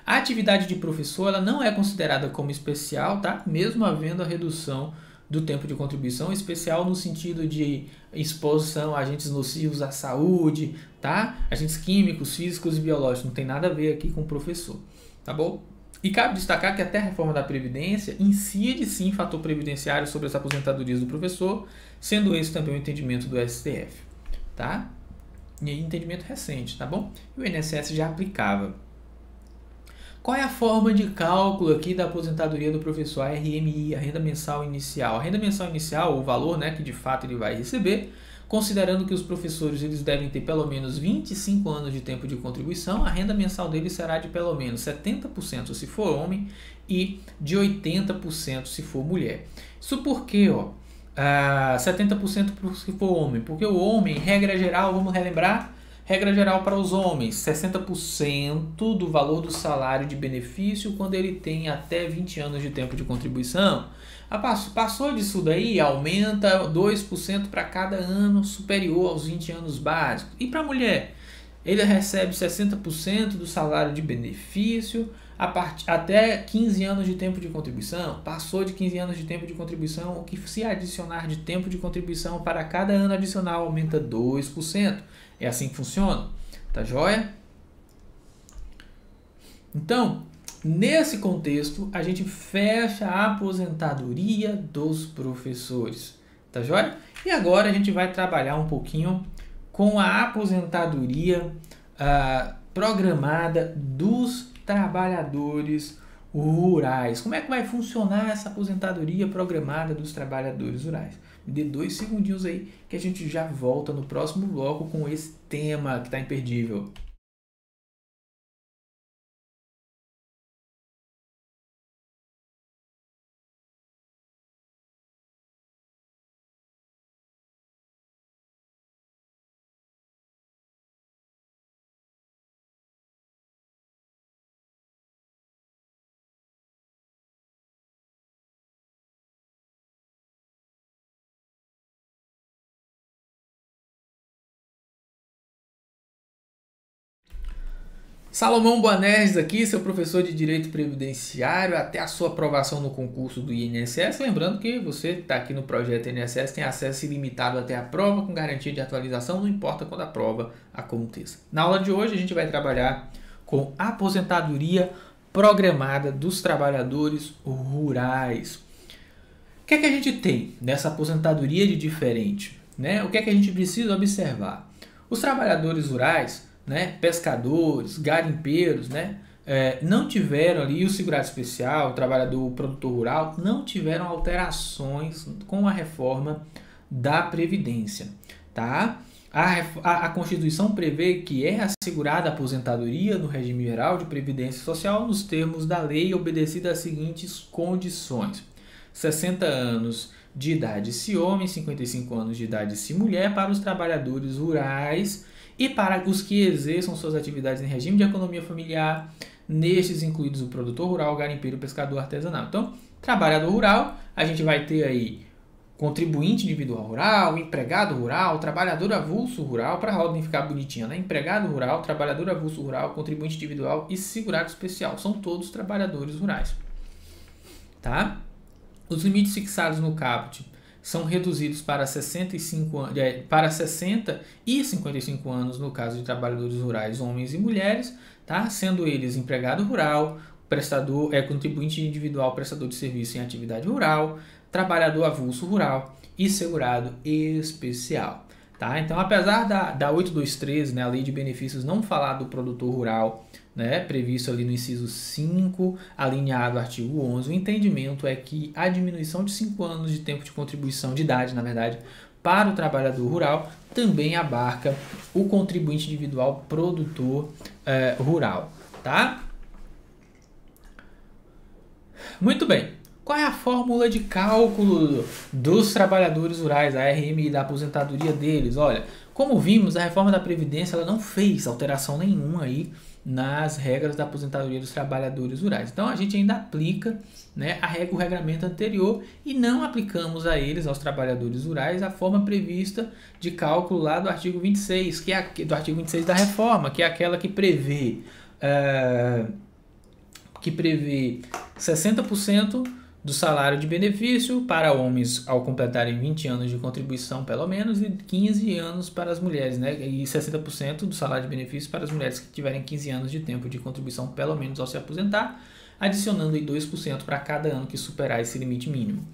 S1: A atividade de professor ela não é considerada como especial, tá? Mesmo havendo a redução do tempo de contribuição, especial no sentido de exposição a agentes nocivos à saúde, tá? Agentes químicos, físicos e biológicos, não tem nada a ver aqui com o professor, tá bom? E cabe destacar que até a reforma da Previdência incide sim fator previdenciário sobre as aposentadorias do professor, sendo esse também o entendimento do STF, tá? E aí, entendimento recente, tá bom? E o INSS já aplicava. Qual é a forma de cálculo aqui da aposentadoria do professor? A RMI, a renda mensal inicial. A renda mensal inicial, o valor, né, que de fato ele vai receber, considerando que os professores eles devem ter pelo menos 25 anos de tempo de contribuição, a renda mensal deles será de pelo menos 70% se for homem e de 80% se for mulher. Isso porque, 70% se for homem, porque o homem, regra geral, vamos relembrar, regra geral para os homens, 60% do valor do salário de benefício quando ele tem até 20 anos de tempo de contribuição. Passou disso daí, aumenta 2% para cada ano superior aos 20 anos básicos. E para a mulher? Ele recebe 60% do salário de benefício até 15 anos de tempo de contribuição. Passou de 15 anos de tempo de contribuição, o que se adicionar de tempo de contribuição para cada ano adicional aumenta 2%. É assim que funciona, tá joia? Então, nesse contexto, a gente fecha a aposentadoria dos professores, tá joia? E agora a gente vai trabalhar um pouquinho com a aposentadoria programada dos trabalhadores rurais. Como é que vai funcionar essa aposentadoria programada dos trabalhadores rurais? Me dê 2 segundinhos aí que a gente já volta no próximo bloco com esse tema que está imperdível. Salomão Boanerges aqui, seu professor de Direito Previdenciário, até a sua aprovação no concurso do INSS. Lembrando que você está aqui no projeto INSS, tem acesso ilimitado até a prova, com garantia de atualização, não importa quando a prova aconteça. Na aula de hoje a gente vai trabalhar com aposentadoria programada dos trabalhadores rurais. O que é que a gente tem nessa aposentadoria de diferente? Né? O que é que a gente precisa observar? Os trabalhadores rurais, né, pescadores, garimpeiros, né, não tiveram ali, o segurado especial, o trabalhador, o produtor rural, não tiveram alterações com a reforma da Previdência. Tá? A Constituição prevê que é assegurada a aposentadoria no regime geral de Previdência Social nos termos da lei, obedecida às seguintes condições: 60 anos de idade se homem, 55 anos de idade se mulher, para os trabalhadores rurais e para os que exerçam suas atividades em regime de economia familiar, nestes incluídos o produtor rural, o garimpeiro, o pescador artesanal. Então, trabalhador rural, a gente vai ter aí contribuinte individual rural, empregado rural, trabalhador avulso rural, para a ordem ficar bonitinha, né? Empregado rural, trabalhador avulso rural, contribuinte individual e segurado especial. São todos trabalhadores rurais. Tá? Os limites fixados no caput são reduzidos para 60 e 55 anos no caso de trabalhadores rurais, homens e mulheres, tá? Sendo eles empregado rural, contribuinte individual, prestador de serviço em atividade rural, trabalhador avulso rural e segurado especial. Tá? Então, apesar da 8213, né, a Lei de Benefícios, não falar do produtor rural, né, previsto ali no inciso 5, alinhado ao artigo 11, o entendimento é que a diminuição de 5 anos de tempo de contribuição, de idade, na verdade, para o trabalhador rural, também abarca o contribuinte individual produtor rural. Tá? Muito bem. Qual é a fórmula de cálculo dos trabalhadores rurais, a RMI, da aposentadoria deles? Olha, como vimos, a reforma da Previdência ela não fez alteração nenhuma aí nas regras da aposentadoria dos trabalhadores rurais. Então, a gente ainda aplica, né, o regramento anterior e não aplicamos a eles, aos trabalhadores rurais, a forma prevista de cálculo lá do artigo 26, do artigo 26 da reforma, que é aquela que prevê 60% do salário de benefício para homens ao completarem 20 anos de contribuição pelo menos e 15 anos para as mulheres, né? E 60% do salário de benefício para as mulheres que tiverem 15 anos de tempo de contribuição pelo menos ao se aposentar, adicionando aí 2% para cada ano que superar esse limite mínimo.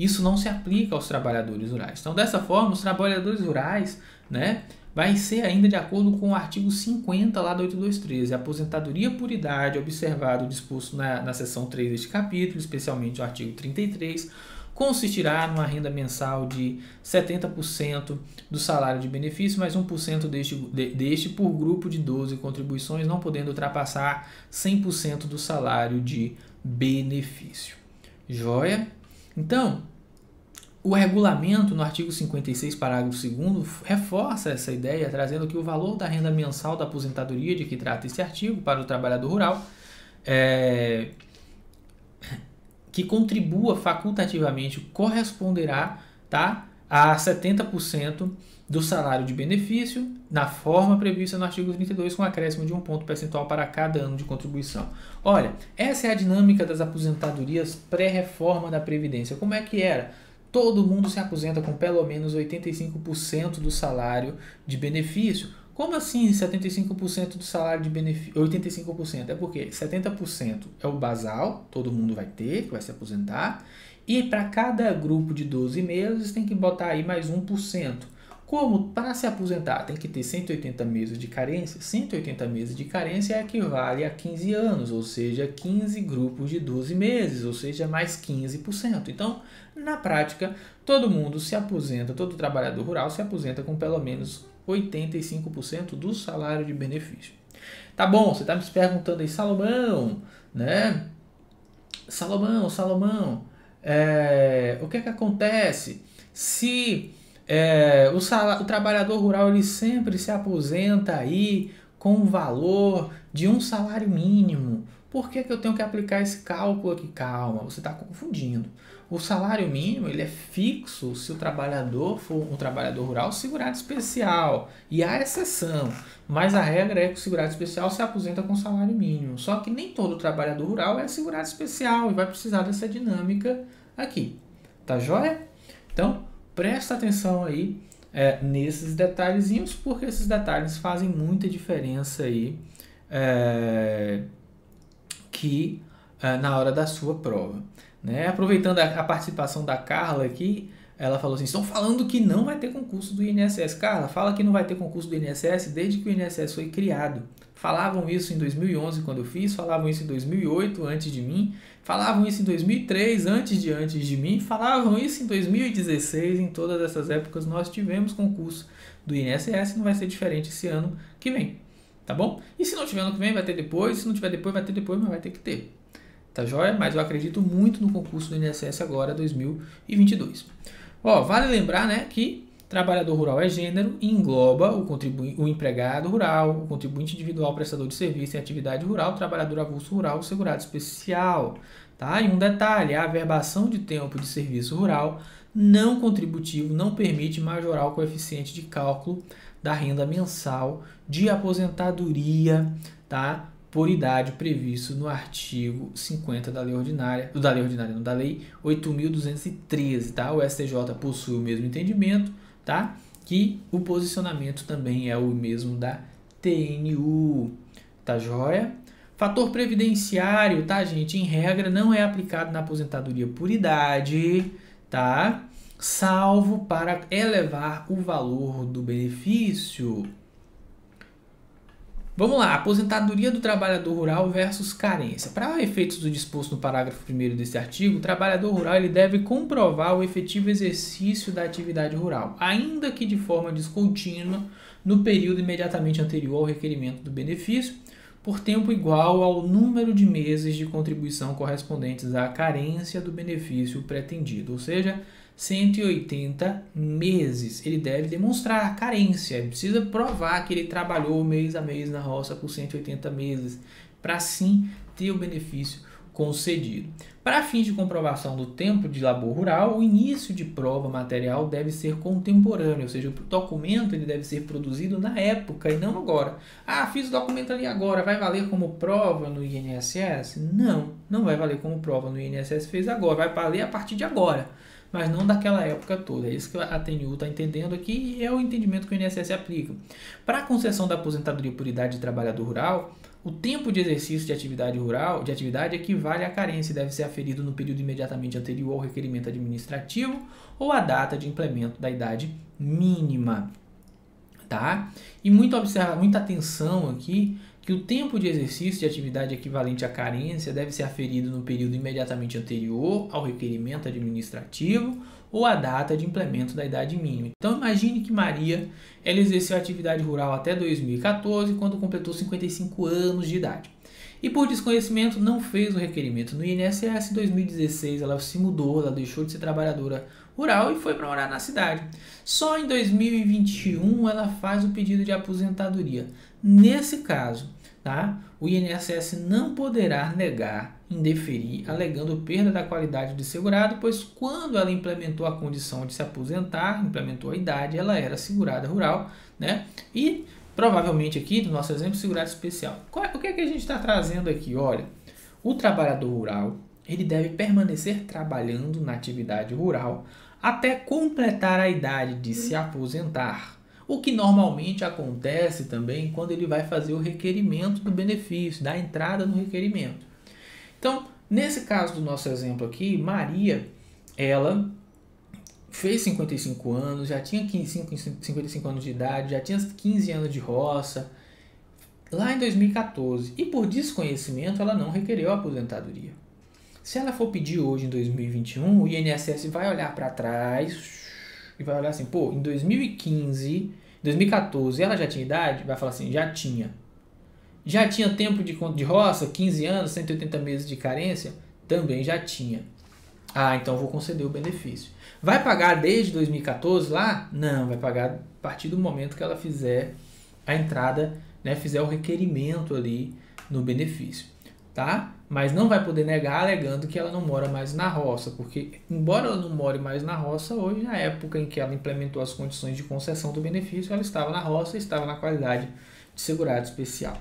S1: isso não se aplica aos trabalhadores rurais. Então, dessa forma, os trabalhadores rurais, né, vai ser ainda de acordo com o artigo 50 lá do 8213, a aposentadoria por idade, observado o disposto na seção 3 deste capítulo, especialmente o artigo 33, consistirá numa renda mensal de 70% do salário de benefício, mais 1% deste por grupo de 12 contribuições, não podendo ultrapassar 100% do salário de benefício. Joia? Então, o regulamento, no artigo 56, parágrafo 2º, reforça essa ideia, trazendo que o valor da renda mensal da aposentadoria de que trata esse artigo para o trabalhador rural que contribua facultativamente corresponderá, tá, a 70% do salário de benefício, na forma prevista no artigo 32, com acréscimo de 1 ponto percentual para cada ano de contribuição. Olha, essa é a dinâmica das aposentadorias pré-reforma da Previdência. Como é que era? Todo mundo se aposenta com pelo menos 85% do salário de benefício. Como assim 75% do salário de benefício? 85%? É porque 70% é o basal, todo mundo vai ter, que vai se aposentar. E para cada grupo de 12 meses tem que botar aí mais 1%. Como para se aposentar tem que ter 180 meses de carência? 180 meses de carência equivale a 15 anos, ou seja, 15 grupos de 12 meses, ou seja, mais 15%. Então, na prática, todo mundo se aposenta, todo trabalhador rural se aposenta com pelo menos 85% do salário de benefício. Tá bom, você está me perguntando aí, Salomão, né? Salomão, o que é que acontece se o trabalhador rural ele sempre se aposenta aí com o valor de um salário mínimo? Por que eu tenho que aplicar esse cálculo aqui? Calma, você está confundindo. O salário mínimo ele é fixo se o trabalhador for um trabalhador rural segurado especial. E há exceção, mas a regra é que o segurado especial se aposenta com salário mínimo. Só que nem todo trabalhador rural é segurado especial e vai precisar dessa dinâmica aqui. Tá joia? Então, presta atenção aí nesses detalhezinhos, porque esses detalhes fazem muita diferença aí na hora da sua prova. Né? Aproveitando a participação da Carla aqui, ela falou assim, estão falando que não vai ter concurso do INSS. Carla, fala que não vai ter concurso do INSS desde que o INSS foi criado. Falavam isso em 2011 quando eu fiz, falavam isso em 2008 antes de mim, falavam isso em 2003 antes de mim, falavam isso em 2016, em todas essas épocas nós tivemos concurso do INSS, não vai ser diferente esse ano que vem, tá bom? E se não tiver ano que vem vai ter depois, se não tiver depois vai ter depois, mas vai ter que ter. Tá joia? Mas eu acredito muito no concurso do INSS agora, 2022. Ó, vale lembrar, né, que trabalhador rural é gênero e engloba o empregado rural, o contribuinte individual prestador de serviço em atividade rural, trabalhador avulso rural, segurado especial. Tá? E um detalhe, a averbação de tempo de serviço rural não contributivo não permite majorar o coeficiente de cálculo da renda mensal de aposentadoria, tá? Por idade previsto no artigo 50 da Lei 8.213, tá? O STJ possui o mesmo entendimento, tá? Que o posicionamento também é o mesmo da TNU, tá joia? Fator previdenciário, tá, gente? Em regra, não é aplicado na aposentadoria por idade, tá? Salvo para elevar o valor do benefício. Vamos lá, aposentadoria do trabalhador rural versus carência. Para efeitos do disposto no parágrafo 1º desse artigo, o trabalhador rural ele deve comprovar o efetivo exercício da atividade rural, ainda que de forma descontínua, no período imediatamente anterior ao requerimento do benefício, por tempo igual ao número de meses de contribuição correspondentes à carência do benefício pretendido, ou seja, 180 meses. Ele deve demonstrar a carência, ele precisa provar que ele trabalhou mês a mês na roça por 180 meses, para sim ter o benefício concedido. Para fins de comprovação do tempo de labor rural, o início de prova material deve ser contemporâneo, ou seja, o documento ele deve ser produzido na época e não agora. Ah, fiz o documento ali agora, vai valer como prova no INSS? Não, não vai valer como prova no INSS, fez agora, vai valer a partir de agora, mas não daquela época toda. É isso que a TNU está entendendo aqui e é o entendimento que o INSS aplica. Para a concessão da aposentadoria por idade de trabalhador rural, O tempo de exercício de atividade equivale à carência e deve ser aferido no período imediatamente anterior ao requerimento administrativo ou à data de implemento da idade mínima, tá? E muita atenção aqui, que o tempo de exercício de atividade equivalente à carência deve ser aferido no período imediatamente anterior ao requerimento administrativo ou à data de implemento da idade mínima. Então, imagine que Maria ela exerceu a atividade rural até 2014, quando completou 55 anos de idade. E por desconhecimento não fez o requerimento no INSS. Em 2016 ela se mudou, ela deixou de ser trabalhadora rural e foi para morar na cidade. Só em 2021 ela faz o pedido de aposentadoria. Nesse caso, tá? O INSS não poderá negar, indeferir, alegando perda da qualidade de segurado, pois quando ela implementou a condição de se aposentar, implementou a idade, ela era segurada rural, né? E provavelmente aqui, no nosso exemplo, segurado especial. O que é que a gente está trazendo aqui? Olha, o trabalhador rural, ele deve permanecer trabalhando na atividade rural até completar a idade de se aposentar. O que normalmente acontece também quando ele vai fazer o requerimento do benefício, da entrada no requerimento. Então, nesse caso do nosso exemplo aqui, Maria, ela fez 55 anos, já tinha 55 anos de idade, já tinha 15 anos de roça, lá em 2014. E por desconhecimento, ela não requereu a aposentadoria. Se ela for pedir hoje, em 2021, o INSS vai olhar para trás e vai olhar assim, pô, em 2014, ela já tinha idade? Vai falar assim, já tinha. Já tinha tempo de roça, 15 anos, 180 meses de carência? Também já tinha. Ah, então vou conceder o benefício. Vai pagar desde 2014 lá? Não, vai pagar a partir do momento que ela fizer a entrada, né, fizer o requerimento ali no benefício, tá? Mas não vai poder negar alegando que ela não mora mais na roça, porque embora ela não more mais na roça hoje, na época em que ela implementou as condições de concessão do benefício, ela estava na roça e estava na qualidade de segurado especial,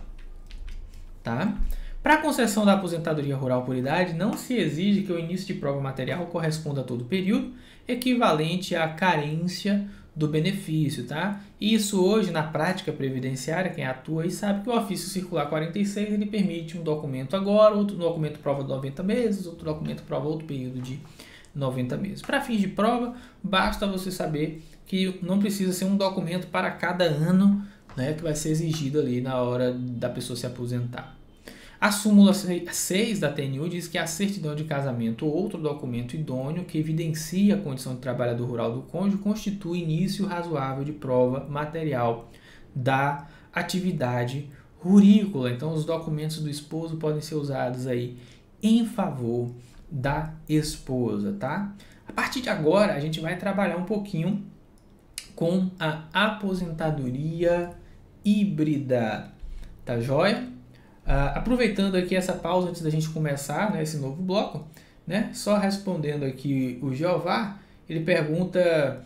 S1: tá? Para a concessão da aposentadoria rural por idade, não se exige que o início de prova material corresponda a todo o período, equivalente à carência do benefício, tá? Isso hoje, na prática previdenciária, quem atua aí sabe que o ofício circular 46, ele permite um documento agora, outro documento prova 90 meses, outro documento prova outro período de 90 meses. Para fins de prova, basta você saber que não precisa ser um documento para cada ano, né, que vai ser exigido ali na hora da pessoa se aposentar. A súmula 6 da TNU diz que a certidão de casamento ou outro documento idôneo que evidencia a condição de trabalhador rural do cônjuge constitui início razoável de prova material da atividade rurícola. Então, os documentos do esposo podem ser usados aí em favor da esposa, tá? A partir de agora, a gente vai trabalhar um pouquinho com a aposentadoria híbrida, tá joia? Aproveitando aqui essa pausa antes da gente começar, né, esse novo bloco, né, só respondendo aqui o Jeová, ele pergunta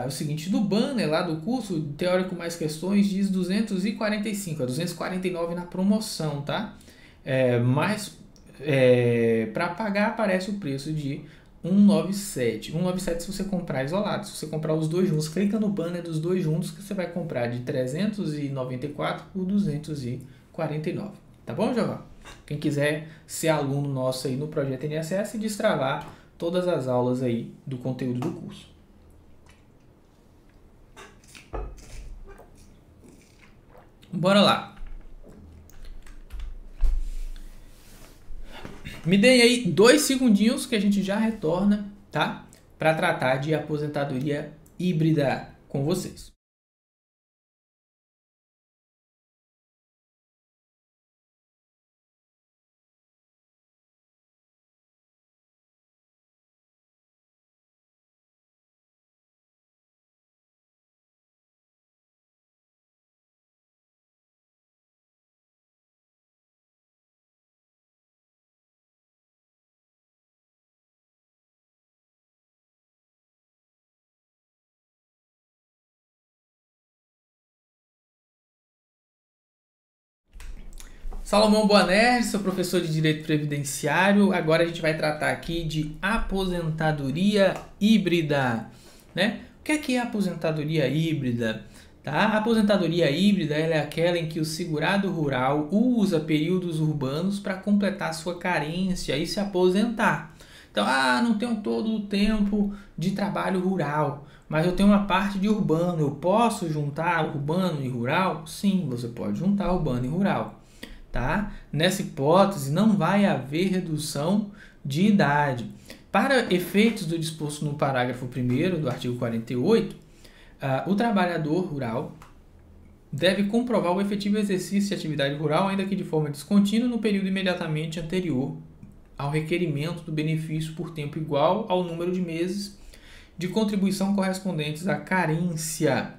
S1: o seguinte: do banner lá do curso Teórico Mais Questões diz 245, é 249 na promoção, tá? Mas para pagar aparece o preço de 197. 197 se você comprar isolado. Se você comprar os dois juntos, clica no banner dos dois juntos que você vai comprar de 394 por 249. Tá bom, Jeová? Quem quiser ser aluno nosso aí no projeto INSS e destravar todas as aulas aí do conteúdo do curso. Bora lá. Me deem aí 2 segundinhos que a gente já retorna, tá? Para tratar de aposentadoria híbrida com vocês. Salomão Boanerges, sou professor de Direito Previdenciário. Agora a gente vai tratar aqui de aposentadoria híbrida, né? O que é aposentadoria híbrida? Tá? A aposentadoria híbrida ela é aquela em que o segurado rural usa períodos urbanos para completar sua carência e se aposentar. Então, não tenho todo o tempo de trabalho rural, mas eu tenho uma parte de urbano. Eu posso juntar urbano e rural? Sim, você pode juntar urbano e rural. Tá? Nessa hipótese, não vai haver redução de idade. Para efeitos do disposto no parágrafo 1º do artigo 48, o trabalhador rural deve comprovar o efetivo exercício de atividade rural, ainda que de forma descontínua, no período imediatamente anterior ao requerimento do benefício por tempo igual ao número de meses de contribuição correspondentes à carência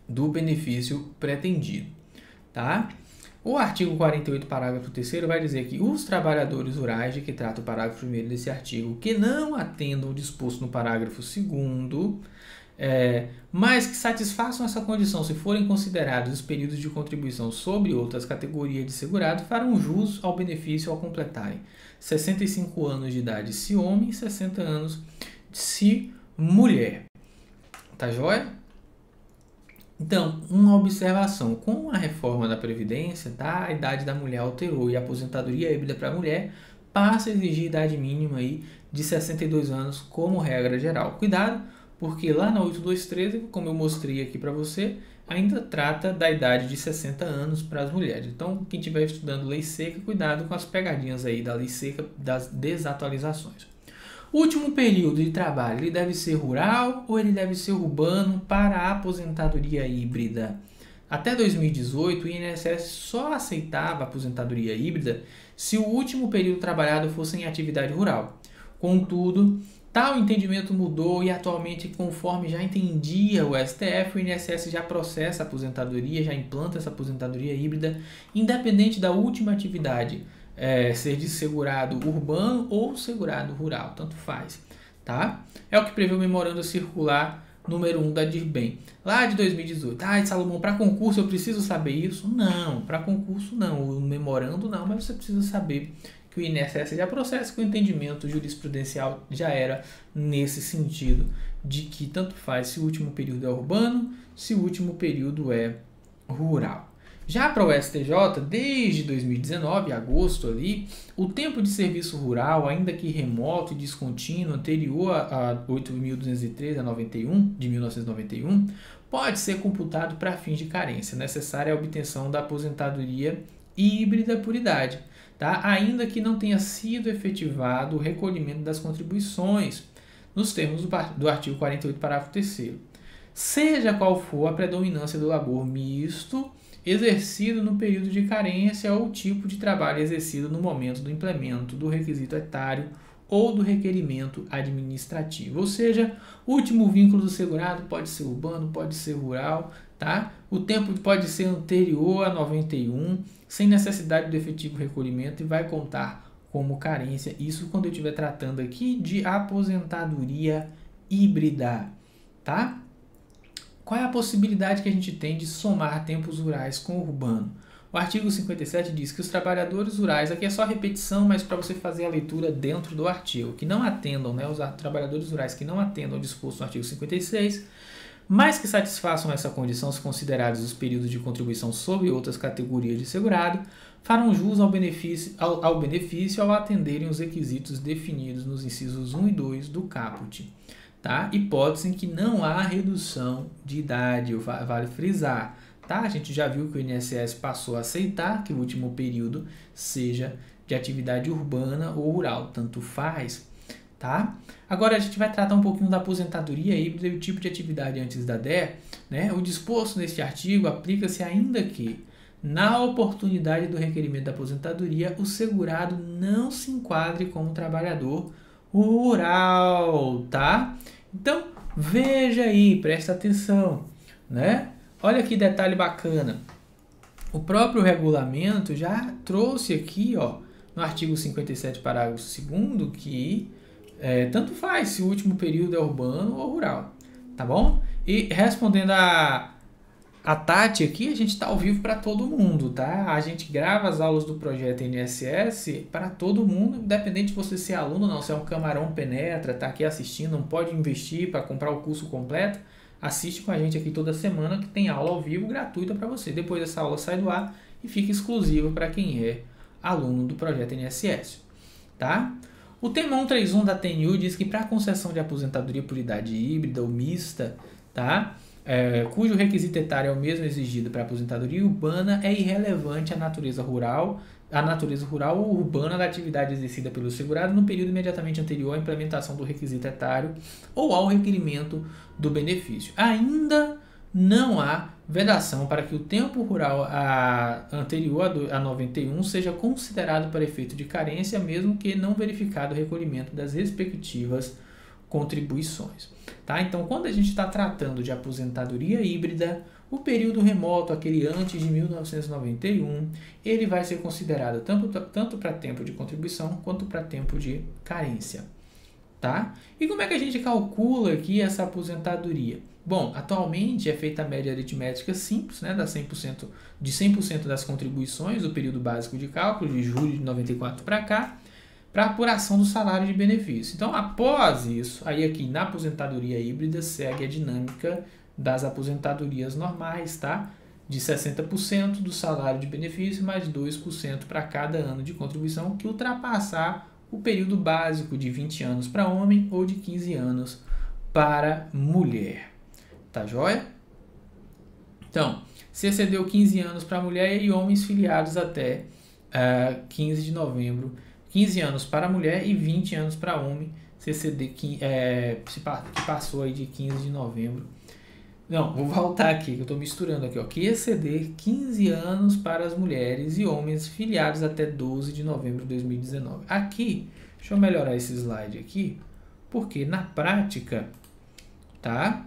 S1: do benefício pretendido. Tá? O artigo 48, parágrafo 3º, vai dizer que os trabalhadores rurais, de que trata o parágrafo 1º desse artigo, que não atendam o disposto no parágrafo 2º, mas que satisfaçam essa condição se forem considerados os períodos de contribuição sobre outras categorias de segurado, farão jus ao benefício ao completarem 65 anos de idade se homem e 60 anos se mulher. Tá joia? Então, uma observação. Com a reforma da Previdência, tá? A idade da mulher alterou e a aposentadoria híbrida para a mulher passa a exigir idade mínima aí de 62 anos como regra geral. Cuidado, porque lá na 8213, como eu mostrei aqui para você, ainda trata da idade de 60 anos para as mulheres. Então, quem estiver estudando lei seca, cuidado com as pegadinhas aí da lei seca, das desatualizações. O último período de trabalho, ele deve ser rural ou ele deve ser urbano para a aposentadoria híbrida? Até 2018, o INSS só aceitava a aposentadoria híbrida se o último período trabalhado fosse em atividade rural. Contudo, tal entendimento mudou e atualmente, conforme já entendia o STF, o INSS já processa a aposentadoria, já implanta essa aposentadoria híbrida, independente da última atividade ser de segurado urbano ou segurado rural, tanto faz. Tá? É o que prevê o memorando circular número 1 da DIRBEM, lá de 2018. Salomão, para concurso eu preciso saber isso? Não, para concurso não, o memorando não, mas você precisa saber que o INSS já processa, que o entendimento jurisprudencial já era nesse sentido, de que tanto faz se o último período é urbano, se o último período é rural. Já para o STJ, desde 2019, agosto ali, o tempo de serviço rural, ainda que remoto e descontínuo, anterior a 8.213 a 91, de 1991, pode ser computado para fins de carência necessária à obtenção da aposentadoria híbrida por idade, tá? Ainda que não tenha sido efetivado o recolhimento das contribuições, nos termos do artigo 48, parágrafo 3º. Seja qual for a predominância do labor misto exercido no período de carência ou o tipo de trabalho exercido no momento do implemento do requisito etário ou do requerimento administrativo. Ou seja, o último vínculo do segurado pode ser urbano, pode ser rural, tá? O tempo pode ser anterior a 91, sem necessidade do efetivo recolhimento e vai contar como carência. Isso quando eu estiver tratando aqui de aposentadoria híbrida, tá? Qual é a possibilidade que a gente tem de somar tempos rurais com o urbano? O artigo 57 diz que os trabalhadores rurais, aqui é só repetição, mas para você fazer a leitura dentro do artigo, que não atendam, os trabalhadores rurais que não atendam ao disposto no artigo 56, mas que satisfaçam essa condição se considerados os períodos de contribuição sobre outras categorias de segurado, farão jus ao benefício ao atenderem os requisitos definidos nos incisos 1 e 2 do caput. Tá? Hipótese em que não há redução de idade, vale frisar. Tá? A gente já viu que o INSS passou a aceitar que o último período seja de atividade urbana ou rural, tanto faz. Tá? Agora a gente vai tratar um pouquinho da aposentadoria híbrida e o tipo de atividade antes da DER. Né? O disposto neste artigo aplica-se ainda que, na oportunidade do requerimento da aposentadoria, o segurado não se enquadre como trabalhador rural, tá? Então, veja aí, presta atenção, né? Olha que detalhe bacana. O próprio regulamento já trouxe aqui, ó, no artigo 57, parágrafo 2º, que tanto faz se o último período é urbano ou rural, tá bom? E respondendo a Tati aqui, a gente está ao vivo para todo mundo, tá? A gente grava as aulas do projeto INSS para todo mundo, independente de você ser aluno ou não, se é um camarão penetra, tá aqui assistindo, não pode investir para comprar o curso completo, assiste com a gente aqui toda semana que tem aula ao vivo gratuita para você. Depois essa aula sai do ar e fica exclusiva para quem é aluno do projeto INSS, tá? O tema 131 da TNU diz que para a concessão de aposentadoria por idade híbrida ou mista, tá? Cujo requisito etário é o mesmo exigido para a aposentadoria urbana, é irrelevante a natureza rural ou urbana da atividade exercida pelo segurado no período imediatamente anterior à implementação do requisito etário ou ao requerimento do benefício. Ainda não há vedação para que o tempo rural anterior a 91 seja considerado para efeito de carência, mesmo que não verificado o recolhimento das respectivas contribuições. Tá? Então, quando a gente está tratando de aposentadoria híbrida, o período remoto, aquele antes de 1991, ele vai ser considerado tanto para tempo de contribuição quanto para tempo de carência. Tá? E como é que a gente calcula aqui essa aposentadoria? Bom, atualmente é feita a média aritmética simples, né, de 100% das contribuições do período básico de cálculo, de julho de 94 para cá, para apuração do salário de benefício. Então, após isso, aí aqui na aposentadoria híbrida segue a dinâmica das aposentadorias normais, tá? De 60% do salário de benefício mais 2% para cada ano de contribuição que ultrapassar o período básico de 20 anos para homem ou de 15 anos para mulher. Tá joia? Então, se excedeu 15 anos para mulher e homens filiados até 15 de novembro, 15 anos para mulher e 20 anos para homem, se exceder, que passou aí de 15 de novembro. Não, vou voltar aqui, que eu estou misturando aqui, ó. Que exceder 15 anos para as mulheres e homens filiados até 12 de novembro de 2019. Aqui, deixa eu melhorar esse slide aqui, porque na prática, tá?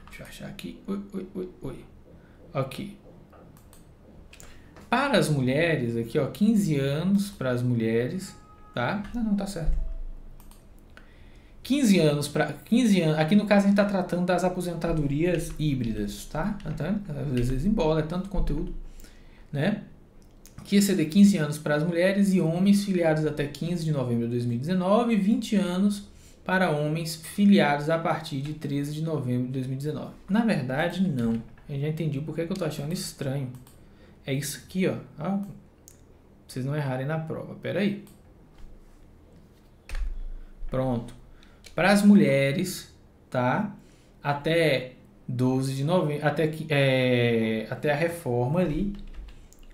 S1: Deixa eu achar aqui. Oi. Ok. Para as mulheres, aqui, ó, 15 anos para as mulheres, tá? Não tá certo. 15 anos, aqui no caso a gente está tratando das aposentadorias híbridas, tá? Então, às vezes embola, é tanto conteúdo, né? Que exceder 15 anos para as mulheres e homens filiados até 15 de novembro de 2019 e 20 anos para homens filiados a partir de 13 de novembro de 2019. Na verdade, não. Eu já entendi porque é que eu estou achando estranho. É isso aqui, ó. Pra vocês não errarem na prova. Pera aí. Pronto. Para as mulheres, tá? Até 12 de novembro, até a reforma ali,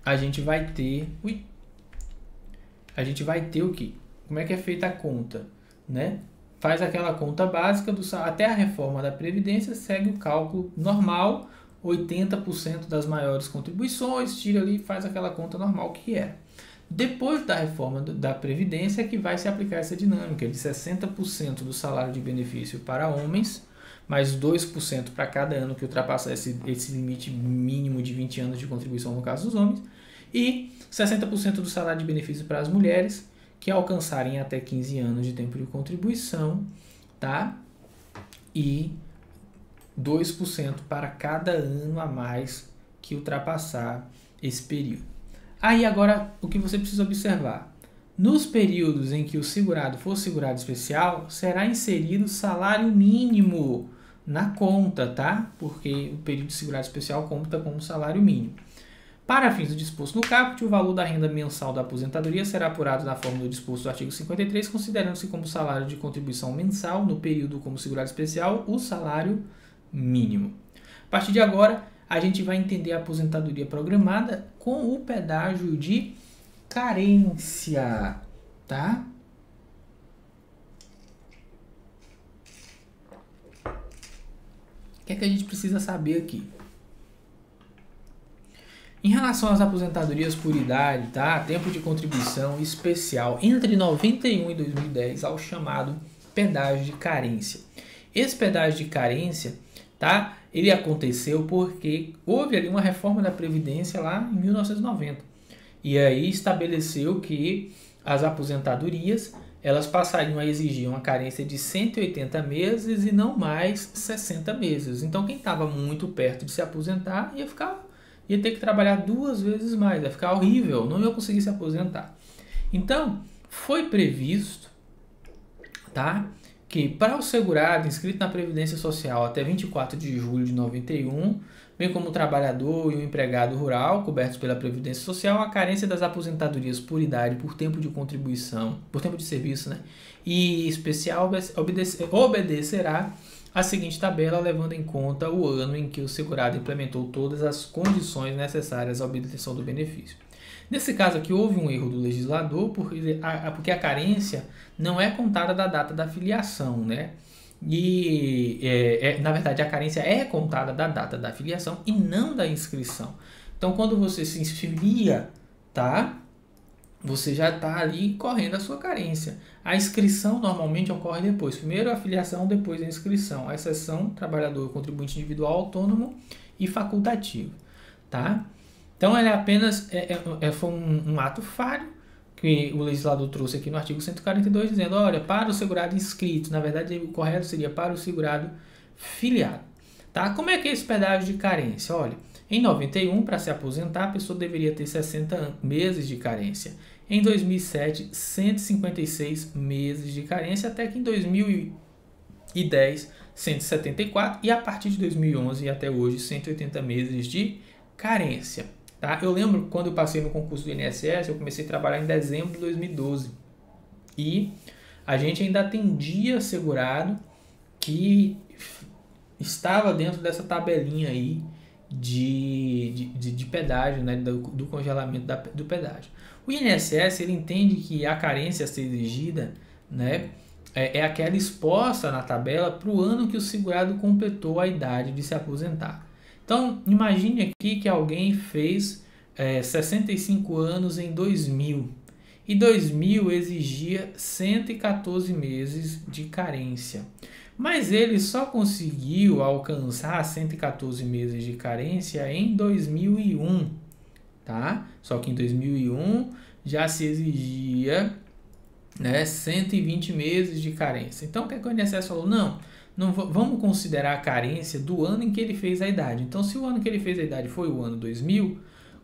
S1: a gente vai ter... A gente vai ter o quê? Como é que é feita a conta, né? Faz aquela conta básica, até a reforma da Previdência, segue o cálculo normal, 80% das maiores contribuições, tira ali e faz aquela conta normal que era. Depois da reforma da Previdência que vai se aplicar essa dinâmica de 60% do salário de benefício para homens, mais 2% para cada ano que ultrapassar esse limite mínimo de 20 anos de contribuição no caso dos homens, e 60% do salário de benefício para as mulheres, que alcançarem até 15 anos de tempo de contribuição, tá? E 2% para cada ano a mais que ultrapassar esse período. Aí agora o que você precisa observar. Nos períodos em que o segurado for segurado especial, será inserido salário mínimo na conta, tá? Porque o período de segurado especial conta como salário mínimo. Para fins do disposto no caput, o valor da renda mensal da aposentadoria será apurado na forma do disposto do artigo 53, considerando-se como salário de contribuição mensal no período como segurado especial o salário mínimo. A partir de agora, a gente vai entender a aposentadoria programada com o pedágio de carência, tá? O que é que a gente precisa saber aqui? Em relação às aposentadorias por idade, tá? Tempo de contribuição especial entre 91 e 2010 ao chamado pedágio de carência. Esse pedágio de carência, tá? Ele aconteceu porque houve ali uma reforma da Previdência lá em 1990. E aí estabeleceu que as aposentadorias, elas passariam a exigir uma carência de 180 meses e não mais 60 meses. Então quem estava muito perto de se aposentar ia ter que trabalhar 2 vezes mais, ia ficar horrível, não ia conseguir se aposentar. Então, foi previsto, tá, que para o segurado inscrito na Previdência Social até 24 de julho de 91, bem como o trabalhador e o empregado rural cobertos pela Previdência Social, a carência das aposentadorias por idade, por tempo de contribuição, por tempo de serviço, né, e especial obedecerá a seguinte tabela, levando em conta o ano em que o segurado implementou todas as condições necessárias à obtenção do benefício. Nesse caso aqui, houve um erro do legislador, porque a carência não é contada da data da filiação, né? E, na verdade, a carência é contada da data da filiação e não da inscrição. Então, quando você se filia, tá? Você já está ali correndo a sua carência. A inscrição normalmente ocorre depois. Primeiro a filiação, depois a inscrição. A exceção, trabalhador, contribuinte individual, autônomo e facultativo, tá? Então, ele apenas foi um ato falho que o legislador trouxe aqui no artigo 142, dizendo, olha, para o segurado inscrito, na verdade, o correto seria para o segurado filiado. Tá? Como é que é esse pedágio de carência? Olha, em 91, para se aposentar, a pessoa deveria ter 60 meses de carência. Em 2007, 156 meses de carência, até que em 2010, 174, e a partir de 2011 e até hoje, 180 meses de carência. Tá? Eu lembro quando eu passei no concurso do INSS, eu comecei a trabalhar em dezembro de 2012. E a gente ainda atendia segurado que estava dentro dessa tabelinha aí de pedágio, né? do congelamento do pedágio. O INSS ele entende que a carência a ser exigida, né? é aquela exposta na tabela para o ano que o segurado completou a idade de se aposentar. Então, imagine aqui que alguém fez 65 anos em 2000 e 2000 exigia 114 meses de carência, mas ele só conseguiu alcançar 114 meses de carência em 2001, tá? Só que em 2001 já se exigia, né, 120 meses de carência. Então, o que o INSS falou? Não vamos considerar a carência do ano em que ele fez a idade. Então, se o ano que ele fez a idade foi o ano 2000,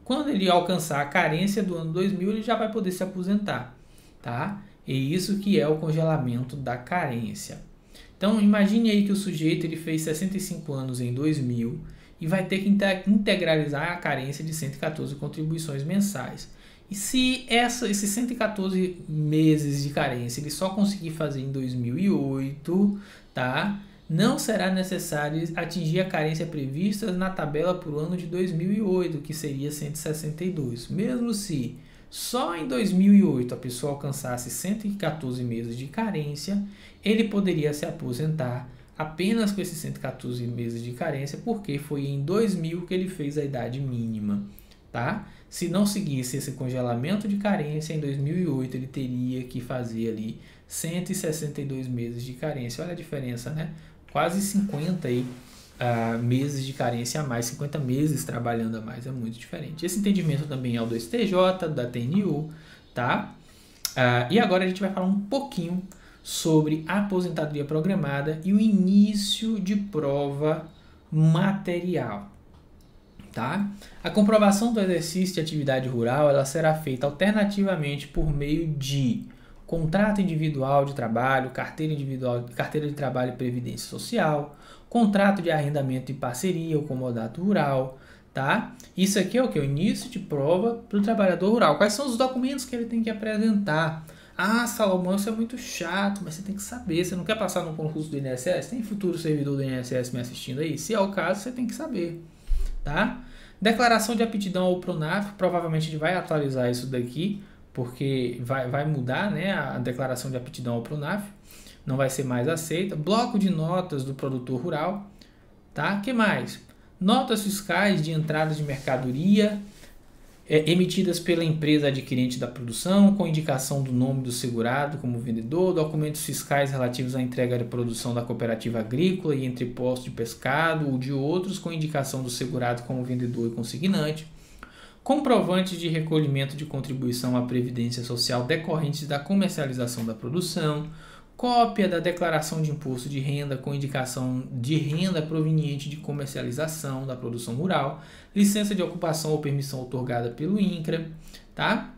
S1: quando ele alcançar a carência do ano 2000, ele já vai poder se aposentar, tá? E isso que é o congelamento da carência. Então, imagine aí que o sujeito ele fez 65 anos em 2000 e vai ter que integralizar a carência de 114 contribuições mensais. E se esses 114 meses de carência ele só conseguir fazer em 2008, tá? Não será necessário atingir a carência prevista na tabela para o ano de 2008, que seria 162. Mesmo se só em 2008 a pessoa alcançasse 114 meses de carência, ele poderia se aposentar apenas com esses 114 meses de carência, porque foi em 2000 que ele fez a idade mínima, tá? Se não seguisse esse congelamento de carência, em 2008 ele teria que fazer ali 162 meses de carência. Olha a diferença, né? Quase 50 aí, meses de carência a mais, 50 meses trabalhando a mais, é muito diferente. Esse entendimento também é o do STJ, da TNU, tá? E agora a gente vai falar um pouquinho sobre a aposentadoria programada e o início de prova material. Tá? A comprovação do exercício de atividade rural ela será feita alternativamente por meio de contrato individual de trabalho, carteira de trabalho e previdência social, contrato de arrendamento e parceria ou comodato rural, tá? Isso aqui é o que? O início de prova para o trabalhador rural. Quais são os documentos que ele tem que apresentar? Ah, Salomão, isso é muito chato, mas você tem que saber. Você não quer passar no concurso do INSS? Tem futuro servidor do INSS me assistindo aí? Se é o caso, você tem que saber, tá? Declaração de aptidão ao PRONAF, provavelmente a gente vai atualizar isso daqui, porque vai mudar, né, a declaração de aptidão ao PRONAF, não vai ser mais aceita. Bloco de notas do produtor rural, tá? Que mais? Notas fiscais de entrada de mercadoria, emitidas pela empresa adquirente da produção, com indicação do nome do segurado como vendedor, documentos fiscais relativos à entrega de produção da cooperativa agrícola e entreposto de pescado ou de outros, com indicação do segurado como vendedor e consignante, comprovantes de recolhimento de contribuição à Previdência Social decorrentes da comercialização da produção, cópia da declaração de imposto de renda com indicação de renda proveniente de comercialização da produção rural, licença de ocupação ou permissão outorgada pelo INCRA, tá?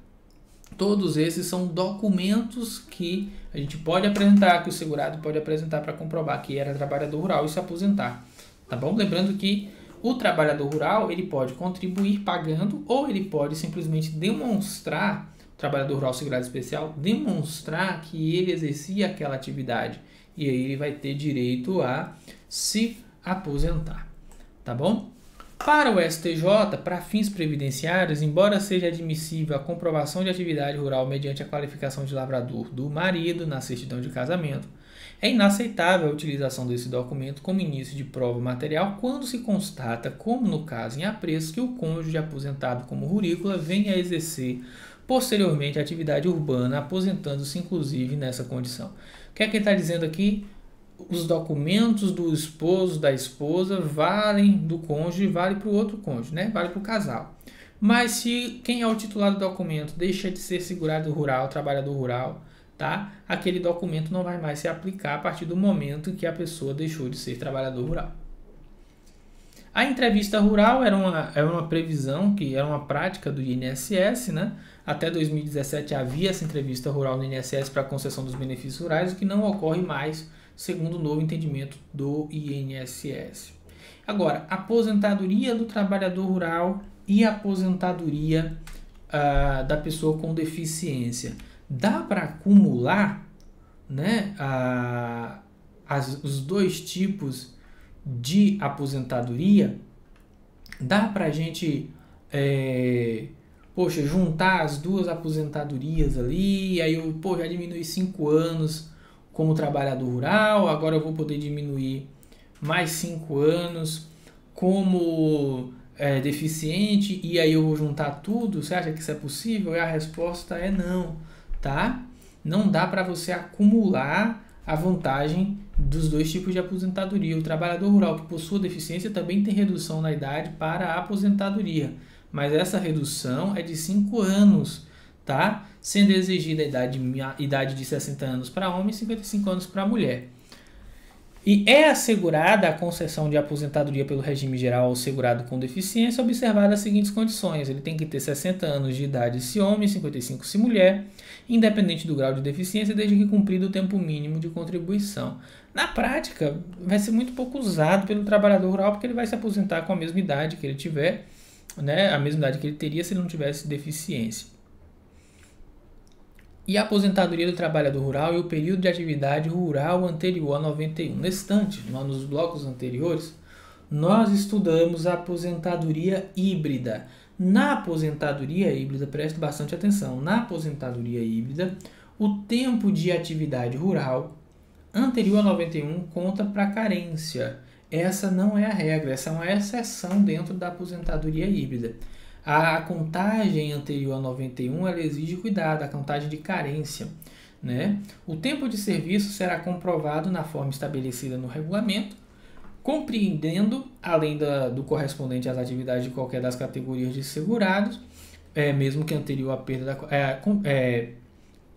S1: Todos esses são documentos que a gente pode apresentar, que o segurado pode apresentar para comprovar que era trabalhador rural e se aposentar. Tá bom? Lembrando que o trabalhador rural ele pode contribuir pagando ou ele pode simplesmente demonstrar, o trabalhador rural segurado especial, demonstrar que ele exercia aquela atividade. E aí ele vai ter direito a se aposentar. Tá bom? Para o STJ, para fins previdenciários, embora seja admissível a comprovação de atividade rural mediante a qualificação de lavrador do marido na certidão de casamento, é inaceitável a utilização desse documento como início de prova material quando se constata, como no caso em apreço, que o cônjuge aposentado como rurícola venha a exercer posteriormente a atividade urbana, aposentando-se inclusive nessa condição. O que é que ele está dizendo aqui? Os documentos do esposo, da esposa, valem do cônjuge, vale para o outro cônjuge, né? Vale para o casal. Mas se quem é o titular do documento deixa de ser segurado rural, trabalhador rural, tá? Aquele documento não vai mais se aplicar a partir do momento que a pessoa deixou de ser trabalhador rural. A entrevista rural era uma previsão, que era uma prática do INSS, né? Até 2017 havia essa entrevista rural no INSS para a concessão dos benefícios rurais, o que não ocorre mais, segundo o novo entendimento do INSS. Agora, aposentadoria do trabalhador rural e aposentadoria da pessoa com deficiência. Dá para acumular, né, os dois tipos de aposentadoria? Dá para a gente juntar as duas aposentadorias ali, aí eu já diminui 5 anos como trabalhador rural, agora eu vou poder diminuir mais 5 anos como deficiente, e aí eu vou juntar tudo. Você acha que isso é possível? E a resposta é não, tá? Não dá para você acumular a vantagem dos dois tipos de aposentadoria. O trabalhador rural que possua deficiência também tem redução na idade para a aposentadoria, mas essa redução é de 5 anos, tá? Sendo exigida a idade de 60 anos para homem e 55 anos para mulher. E é assegurada a concessão de aposentadoria pelo regime geral ao segurado com deficiência, observadas as seguintes condições: ele tem que ter 60 anos de idade se homem, 55 se mulher, independente do grau de deficiência, desde que cumprido o tempo mínimo de contribuição. Na prática, vai ser muito pouco usado pelo trabalhador rural, porque ele vai se aposentar com a mesma idade que ele tiver, né, a mesma idade que ele teria se ele não tivesse deficiência. E a aposentadoria do trabalhador rural e o período de atividade rural anterior a 91. Nesse instante, nos blocos anteriores, nós estudamos a aposentadoria híbrida. Na aposentadoria híbrida, preste bastante atenção, na aposentadoria híbrida, o tempo de atividade rural anterior a 91 conta para carência. Essa não é a regra, essa é uma exceção dentro da aposentadoria híbrida. A contagem anterior a 91 ela exige cuidado, a contagem de carência, né? O tempo de serviço será comprovado na forma estabelecida no regulamento, compreendendo, além do correspondente às atividades de qualquer das categorias de segurados, mesmo que anterior à perda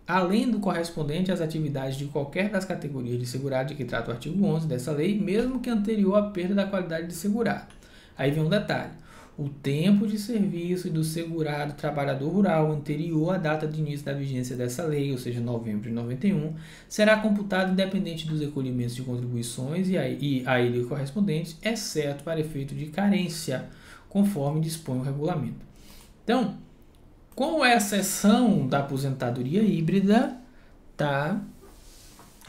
S1: além do correspondente às atividades de qualquer das categorias de segurado de que trata o artigo 11 dessa lei, mesmo que anterior à perda da qualidade de segurado. Aí vem um detalhe: o tempo de serviço do segurado trabalhador rural anterior à data de início da vigência dessa lei, ou seja, novembro de 91, será computado independente dos recolhimentos de contribuições e a ele correspondentes, exceto para efeito de carência, conforme dispõe o regulamento. Então, com exceção da aposentadoria híbrida, tá?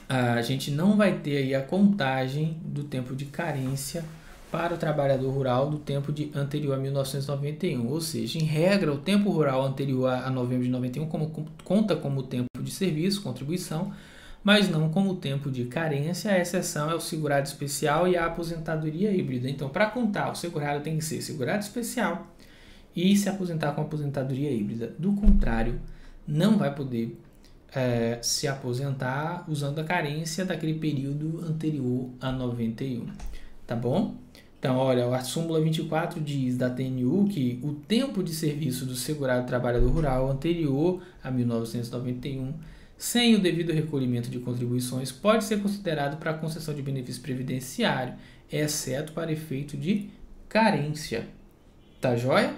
S1: A gente não vai ter aí a contagem do tempo de carência para o trabalhador rural do tempo anterior a 1991. Ou seja, em regra, o tempo rural anterior a novembro de 91 conta como tempo de serviço, contribuição, mas não como tempo de carência. A exceção é o segurado especial e a aposentadoria híbrida. Então, para contar, o segurado tem que ser segurado especial e se aposentar com aposentadoria híbrida. Do contrário, não vai poder se aposentar usando a carência daquele período anterior a 91. Tá bom? Então, olha, a súmula 24 diz da TNU que o tempo de serviço do segurado trabalhador rural anterior a 1991, sem o devido recolhimento de contribuições, pode ser considerado para a concessão de benefício previdenciário, exceto para efeito de carência. Tá joia?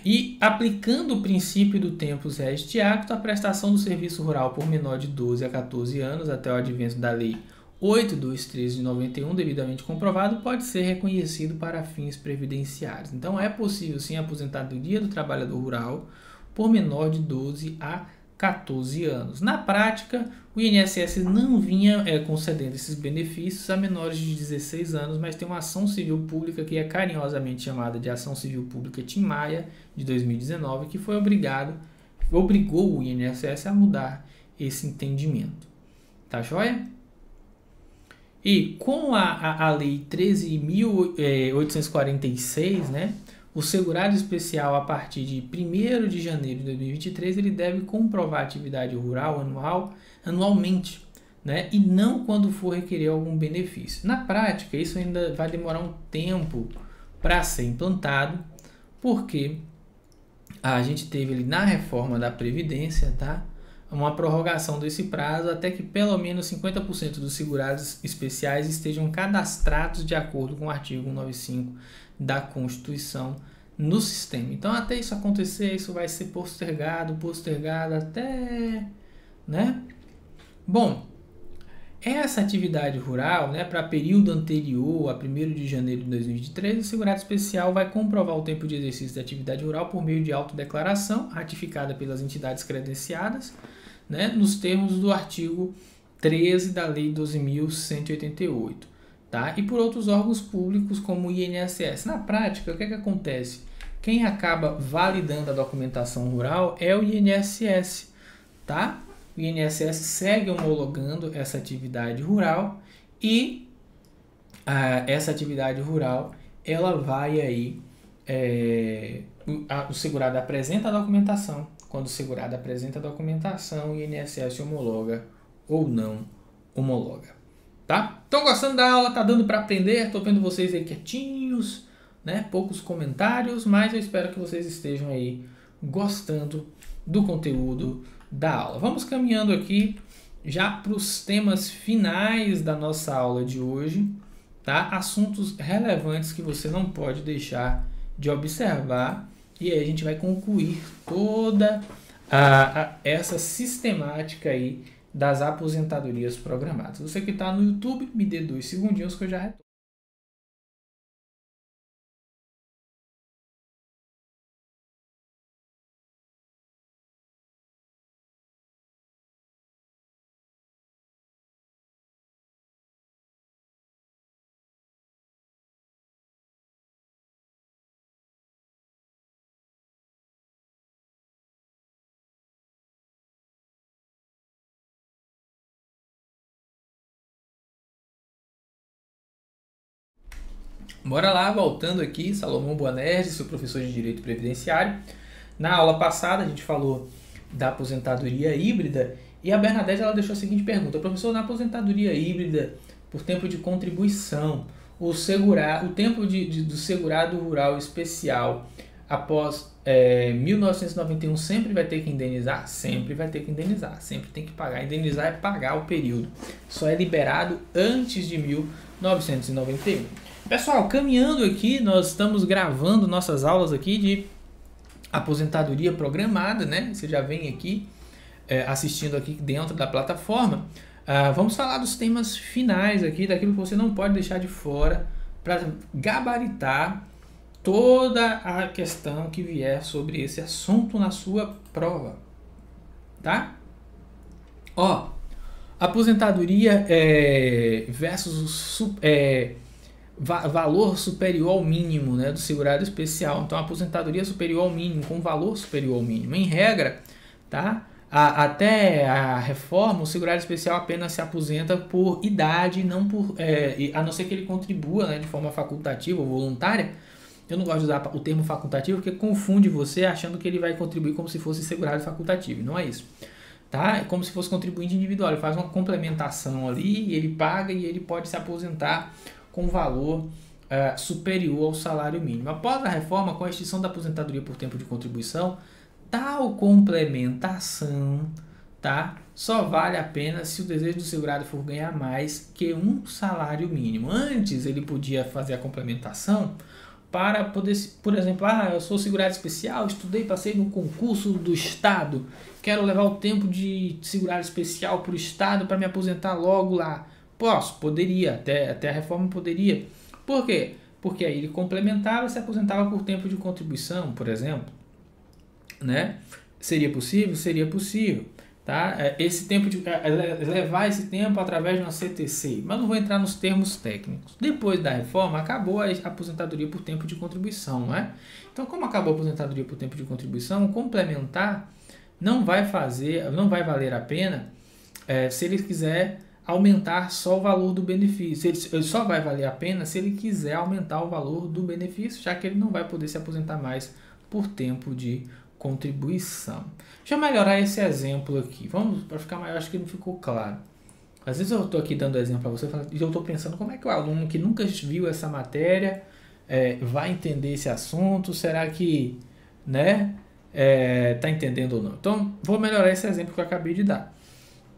S1: E aplicando o princípio do tempus regit acto, a prestação do serviço rural por menor de 12 a 14 anos, até o advento da Lei 8.213 de 91, devidamente comprovado, pode ser reconhecido para fins previdenciários. Então, é possível sim a aposentadoria do trabalhador rural por menor de 12 a 14 anos. Na prática, o INSS não vinha concedendo esses benefícios a menores de 16 anos, mas tem uma ação civil pública que é carinhosamente chamada de Ação Civil Pública Tim Maia, de 2019, que obrigou o INSS a mudar esse entendimento. Tá joia? E com a Lei 13.846, né, o segurado especial, a partir de 1º de janeiro de 2023, ele deve comprovar a atividade rural anualmente, né, e não quando for requerer algum benefício. Na prática, isso ainda vai demorar um tempo para ser implantado, porque a gente teve ali na reforma da Previdência, tá, uma prorrogação desse prazo até que pelo menos 50% dos segurados especiais estejam cadastrados de acordo com o artigo 195 da Constituição no sistema. Então, até isso acontecer, isso vai ser postergado até, né? Bom, essa atividade rural, né, para período anterior a 1º de janeiro de 2023, o segurado especial vai comprovar o tempo de exercício da atividade rural por meio de autodeclaração, ratificada pelas entidades credenciadas, né, nos termos do artigo 13 da Lei 12.188, tá? E por outros órgãos públicos como o INSS. Na prática, o que acontece? Quem acaba validando a documentação rural é o INSS, tá? O INSS segue homologando essa atividade rural e essa atividade rural, ela vai aí, o segurado apresenta a documentação. Quando o segurado apresenta a documentação, o INSS homologa ou não homologa, tá? Estão gostando da aula? Tá dando para aprender? Tô vendo vocês aí quietinhos, né? Poucos comentários, mas eu espero que vocês estejam aí gostando do conteúdo da aula. Vamos caminhando aqui já para os temas finais da nossa aula de hoje, tá? Assuntos relevantes que você não pode deixar de observar, e aí a gente vai concluir toda essa sistemática aí das aposentadorias programadas. Você que está no YouTube, me dê 2 segundinhos que eu já retorno. Bora lá, voltando aqui, Salomão Boanerges, sou professor de Direito Previdenciário. Na aula passada a gente falou da aposentadoria híbrida e a Bernadette ela deixou a seguinte pergunta: professor, na aposentadoria híbrida por tempo de contribuição, o tempo do segurado rural especial após 1991 sempre vai ter que indenizar? Sempre vai ter que indenizar, sempre tem que pagar. Indenizar é pagar o período, só é liberado antes de 1991. Pessoal, caminhando aqui, nós estamos gravando nossas aulas aqui de aposentadoria programada, né? Você já vem aqui assistindo aqui dentro da plataforma. Vamos falar dos temas finais aqui, daquilo que você não pode deixar de fora para gabaritar toda a questão que vier sobre esse assunto na sua prova, tá? Ó, aposentadoria versus valor superior ao mínimo, né, do segurado especial. Então, a aposentadoria superior ao mínimo, com valor superior ao mínimo. Em regra, tá? Até a reforma, o segurado especial apenas se aposenta por idade, não por, a não ser que ele contribua, né, de forma facultativa ou voluntária. Eu não gosto de usar o termo facultativo porque confunde você achando que ele vai contribuir como se fosse segurado facultativo. Não é isso. Tá? É como se fosse contribuinte individual. Ele faz uma complementação ali, ele paga e ele pode se aposentar com valor superior ao salário mínimo. Após a reforma, com a extinção da aposentadoria por tempo de contribuição, tal complementação, tá, só vale a pena se o desejo do segurado for ganhar mais que um salário mínimo. Antes ele podia fazer a complementação para poder, por exemplo, eu sou segurado especial, estudei, passei no concurso do Estado, quero levar o tempo de segurado especial para o Estado para me aposentar logo lá. Posso? Poderia, até a reforma poderia. Por quê? Porque aí ele complementava e se aposentava por tempo de contribuição, por exemplo. Né? Seria possível? Seria possível. Tá? Esse tempo levar esse tempo através de uma CTC, mas não vou entrar nos termos técnicos. Depois da reforma, acabou a aposentadoria por tempo de contribuição, não é? Então, como acabou a aposentadoria por tempo de contribuição, complementar não vai valer a pena se ele quiser aumentar só o valor do benefício. Ele só vai valer a pena se ele quiser aumentar o valor do benefício, já que ele não vai poder se aposentar mais por tempo de contribuição. Deixa eu melhorar esse exemplo aqui. Vamos, para ficar maior, acho que não ficou claro. Às vezes eu estou aqui dando exemplo para você e eu estou pensando como é que o aluno que nunca viu essa matéria vai entender esse assunto. Será que tá entendendo ou não? Então, vou melhorar esse exemplo que eu acabei de dar.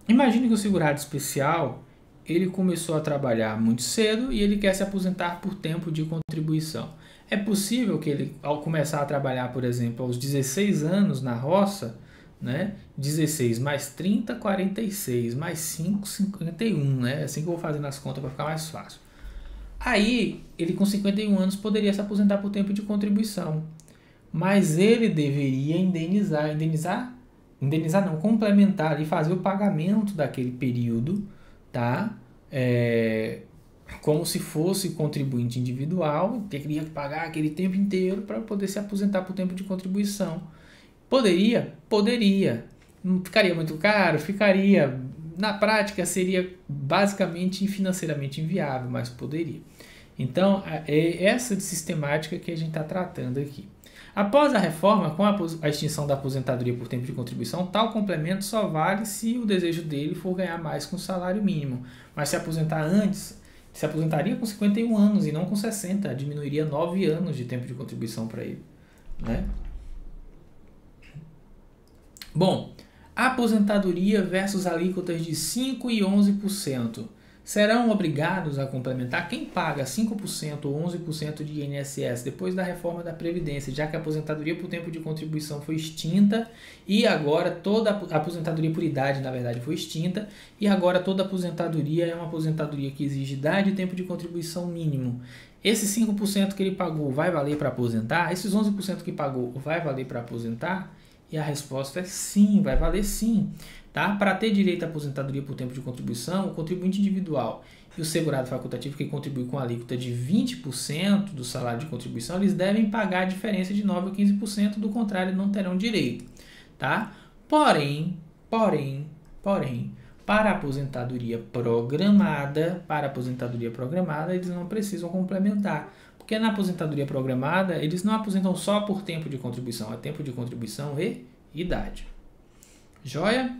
S1: Imagine que o segurado especial ele começou a trabalhar muito cedo e ele quer se aposentar por tempo de contribuição. É possível que ele, ao começar a trabalhar, por exemplo, aos 16 anos na roça, 16 mais 30, 46, mais 5, 51, É assim que eu vou fazendo as contas para ficar mais fácil. Aí, ele com 51 anos poderia se aposentar por tempo de contribuição, mas ele deveria complementar e fazer o pagamento daquele período, tá? Como se fosse contribuinte individual, teria que pagar aquele tempo inteiro para poder se aposentar por tempo de contribuição. Poderia? Poderia. Não ficaria muito caro? Ficaria. Na prática, seria basicamente financeiramente inviável, mas poderia. Então, é essa sistemática que a gente está tratando aqui. Após a reforma, com a extinção da aposentadoria por tempo de contribuição, tal complemento só vale se o desejo dele for ganhar mais com o salário mínimo. Mas se aposentar antes, se aposentaria com 51 anos e não com 60, diminuiria 9 anos de tempo de contribuição para ele. Bom, aposentadoria versus alíquotas de 5% e 11%. Serão obrigados a complementar quem paga 5% ou 11% de INSS depois da reforma da Previdência, já que a aposentadoria por tempo de contribuição foi extinta e agora toda a aposentadoria por idade, na verdade, foi extinta e agora toda aposentadoria é uma aposentadoria que exige idade e tempo de contribuição mínimo. Esse 5% que ele pagou vai valer para aposentar? Esses 11% que pagou vai valer para aposentar? E a resposta é sim, vai valer sim. Tá? Para ter direito à aposentadoria por tempo de contribuição, o contribuinte individual e o segurado facultativo que contribui com a alíquota de 20% do salário de contribuição, eles devem pagar a diferença de 9% a 15%, do contrário não terão direito. Tá? Porém, para a aposentadoria programada, eles não precisam complementar. Porque na aposentadoria programada, eles não aposentam só por tempo de contribuição, é tempo de contribuição e idade. Joia?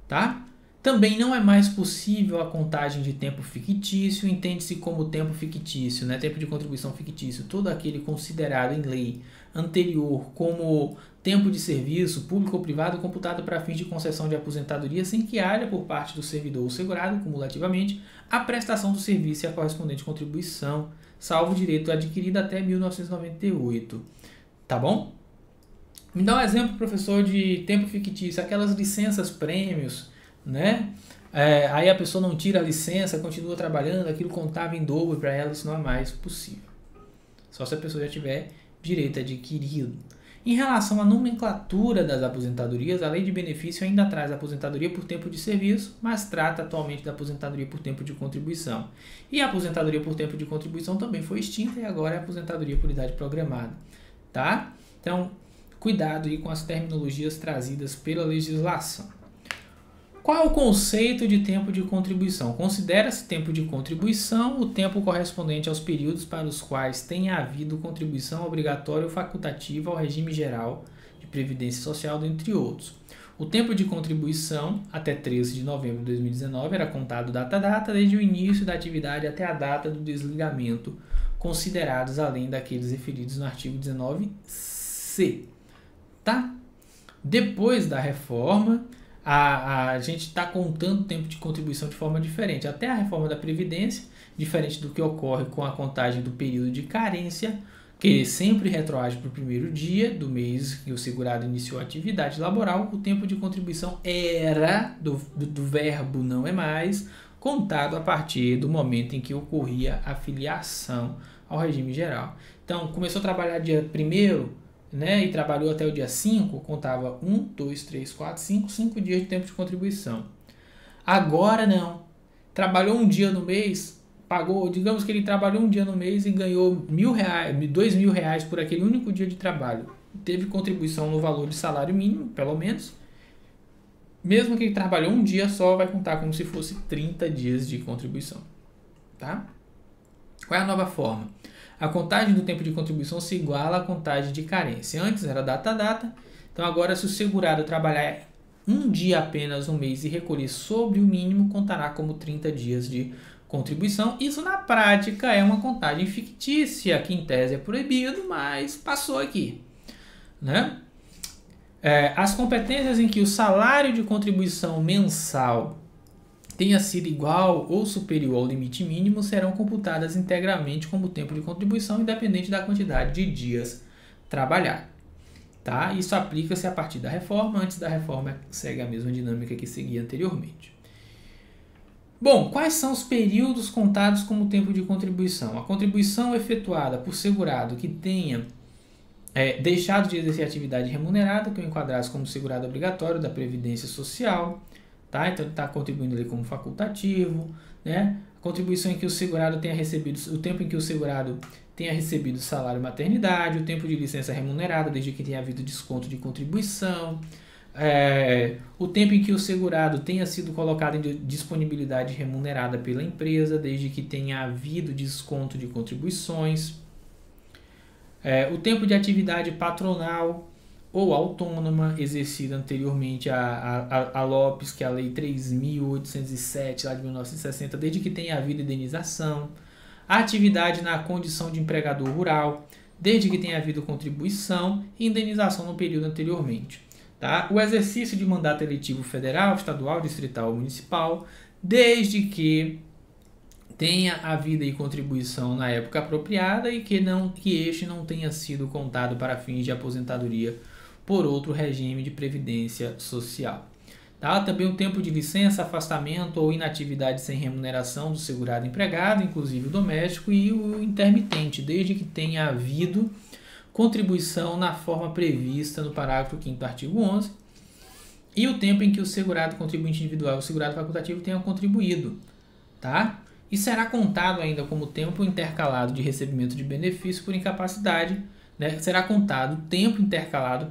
S1: Tá? Também não é mais possível a contagem de tempo fictício, entende-se como tempo fictício, tempo de contribuição fictício, todo aquele considerado em lei anterior como tempo de serviço público ou privado computado para fins de concessão de aposentadoria sem que haja por parte do servidor ou segurado, cumulativamente, a prestação do serviço e a correspondente contribuição, salvo o direito adquirido até 1998. Tá bom? Me dá um exemplo, professor, de tempo fictício, aquelas licenças prêmios, aí a pessoa não tira a licença, continua trabalhando, aquilo contava em dobro para ela, isso não é mais possível. Só se a pessoa já tiver direito adquirido. Em relação à nomenclatura das aposentadorias, a lei de benefício ainda traz a aposentadoria por tempo de serviço, mas trata atualmente da aposentadoria por tempo de contribuição. E a aposentadoria por tempo de contribuição também foi extinta e agora é a aposentadoria por idade programada. Tá? Então, cuidado aí com as terminologias trazidas pela legislação. Qual é o conceito de tempo de contribuição? Considera-se tempo de contribuição o tempo correspondente aos períodos para os quais tenha havido contribuição obrigatória ou facultativa ao regime geral de previdência social, dentre outros. O tempo de contribuição, até 13 de novembro de 2019, era contado data a data, desde o início da atividade até a data do desligamento, considerados além daqueles referidos no artigo 19c. Tá? Depois da reforma, a gente está contando o tempo de contribuição de forma diferente. Até a reforma da Previdência, diferente do que ocorre com a contagem do período de carência, que sempre retroage para o primeiro dia do mês que o segurado iniciou a atividade laboral, o tempo de contribuição era, do verbo não é mais, contado a partir do momento em que ocorria a filiação ao regime geral. Então, começou a trabalhar dia 1º, né, e trabalhou até o dia 5, contava 1, 2, 3, 4, 5 dias de tempo de contribuição. Agora não. Trabalhou um dia no mês, pagou, digamos que ele trabalhou um dia no mês e ganhou R$1.000, R$2.000 por aquele único dia de trabalho. Teve contribuição no valor de salário mínimo, pelo menos. Mesmo que ele trabalhou um dia só, vai contar como se fosse 30 dias de contribuição. Tá? Qual é a nova forma? A contagem do tempo de contribuição se iguala à contagem de carência. Antes era data a data, então agora se o segurado trabalhar um dia apenas no mês e recolher sobre o mínimo, contará como 30 dias de contribuição. Isso na prática é uma contagem fictícia, que em tese é proibido, mas passou aqui, né? As competências em que o salário de contribuição mensal tenha sido igual ou superior ao limite mínimo serão computadas integralmente como tempo de contribuição, independente da quantidade de dias trabalhados. Tá? Isso aplica-se a partir da reforma. Antes da reforma, segue a mesma dinâmica que seguia anteriormente. Bom, quais são os períodos contados como tempo de contribuição? A contribuição efetuada por segurado que tenha deixado de exercer atividade remunerada, que eu enquadrasse como segurado obrigatório da Previdência Social. Tá? Então ele está contribuindo ali como facultativo, né? A contribuição em que o segurado tenha recebido, o tempo em que o segurado tenha recebido salário maternidade, o tempo de licença remunerada, desde que tenha havido desconto de contribuição, o tempo em que o segurado tenha sido colocado em disponibilidade remunerada pela empresa, desde que tenha havido desconto de contribuições, o tempo de atividade patronal ou autônoma exercida anteriormente a Lopes, que é a Lei 3.807, lá de 1960, desde que tenha havido indenização, a atividade na condição de empregador rural, desde que tenha havido contribuição e indenização no período anteriormente. Tá? O exercício de mandato eletivo federal, estadual, distrital ou municipal, desde que tenha havido aí contribuição na época apropriada e que este não tenha sido contado para fins de aposentadoria por outro regime de previdência social. Tá? Também o tempo de licença, afastamento ou inatividade sem remuneração do segurado empregado, inclusive o doméstico, e o intermitente, desde que tenha havido contribuição na forma prevista no parágrafo 5º do artigo 11, e o tempo em que o segurado contribuinte individual e o segurado facultativo tenham contribuído. Tá? E será contado ainda como tempo intercalado de recebimento de benefício por incapacidade, né? Será contado tempo intercalado,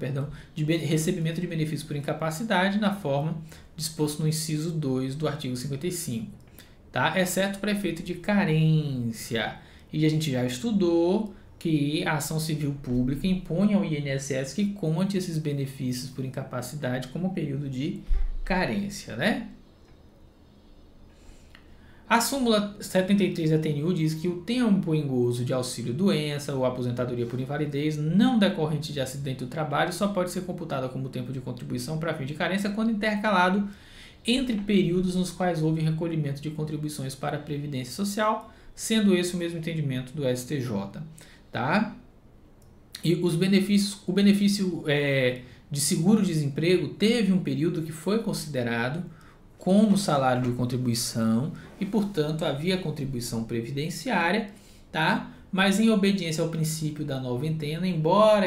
S1: de recebimento de benefício por incapacidade na forma disposto no inciso 2 do artigo 55, tá? Exceto para efeito de carência. E a gente já estudou que a ação civil pública impõe ao INSS que conte esses benefícios por incapacidade como período de carência, né? A súmula 73 da TNU diz que o tempo em gozo de auxílio-doença ou aposentadoria por invalidez não decorrente de acidente do trabalho só pode ser computada como tempo de contribuição para fim de carência quando intercalado entre períodos nos quais houve recolhimento de contribuições para a Previdência Social, sendo esse o mesmo entendimento do STJ. Tá? E o benefício de seguro-desemprego teve um período que foi considerado como salário de contribuição e, portanto, havia contribuição previdenciária, tá? Mas em obediência ao princípio da noventena, embora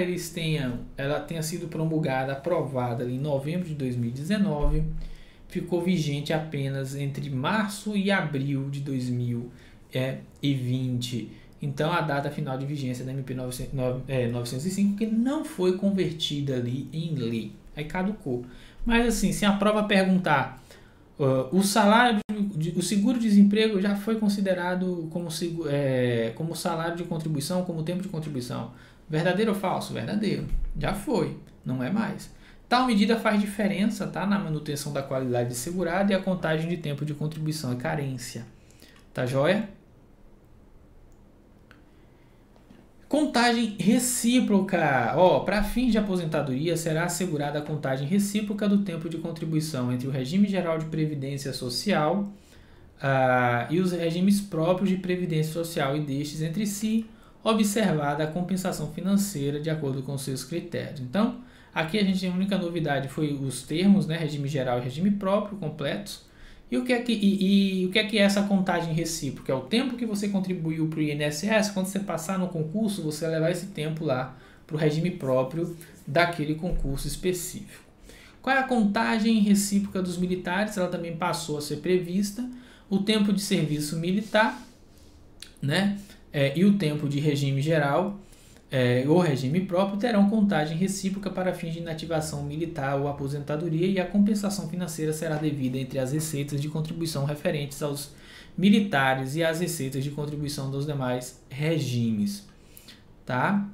S1: ela tenha sido promulgada, aprovada em novembro de 2019, ficou vigente apenas entre março e abril de 2020. Então, a data final de vigência da MP 905, que não foi convertida ali em lei, aí caducou. Mas assim, se a prova perguntar o seguro-desemprego já foi considerado como salário de contribuição, como tempo de contribuição. Verdadeiro ou falso? Verdadeiro. Já foi. Não é mais. Tal medida faz diferença, tá, na manutenção da qualidade de segurado e a contagem de tempo de contribuição e carência. Tá joia? Contagem recíproca. Para fins de aposentadoria, será assegurada a contagem recíproca do tempo de contribuição entre o regime geral de previdência social e os regimes próprios de previdência social e destes entre si, observada a compensação financeira de acordo com seus critérios. Então, aqui a única novidade foi os termos, né, regime geral e regime próprio completos. E o que é que é essa contagem recíproca? É o tempo que você contribuiu para o INSS, quando você passar no concurso, você vai levar esse tempo lá para o regime próprio daquele concurso específico. Qual é a contagem recíproca dos militares? Ela também passou a ser prevista. O tempo de serviço militar, né, e o tempo de regime geral ou regime próprio terão contagem recíproca para fins de inativação militar ou aposentadoria, e a compensação financeira será devida entre as receitas de contribuição referentes aos militares e as receitas de contribuição dos demais regimes. Tá?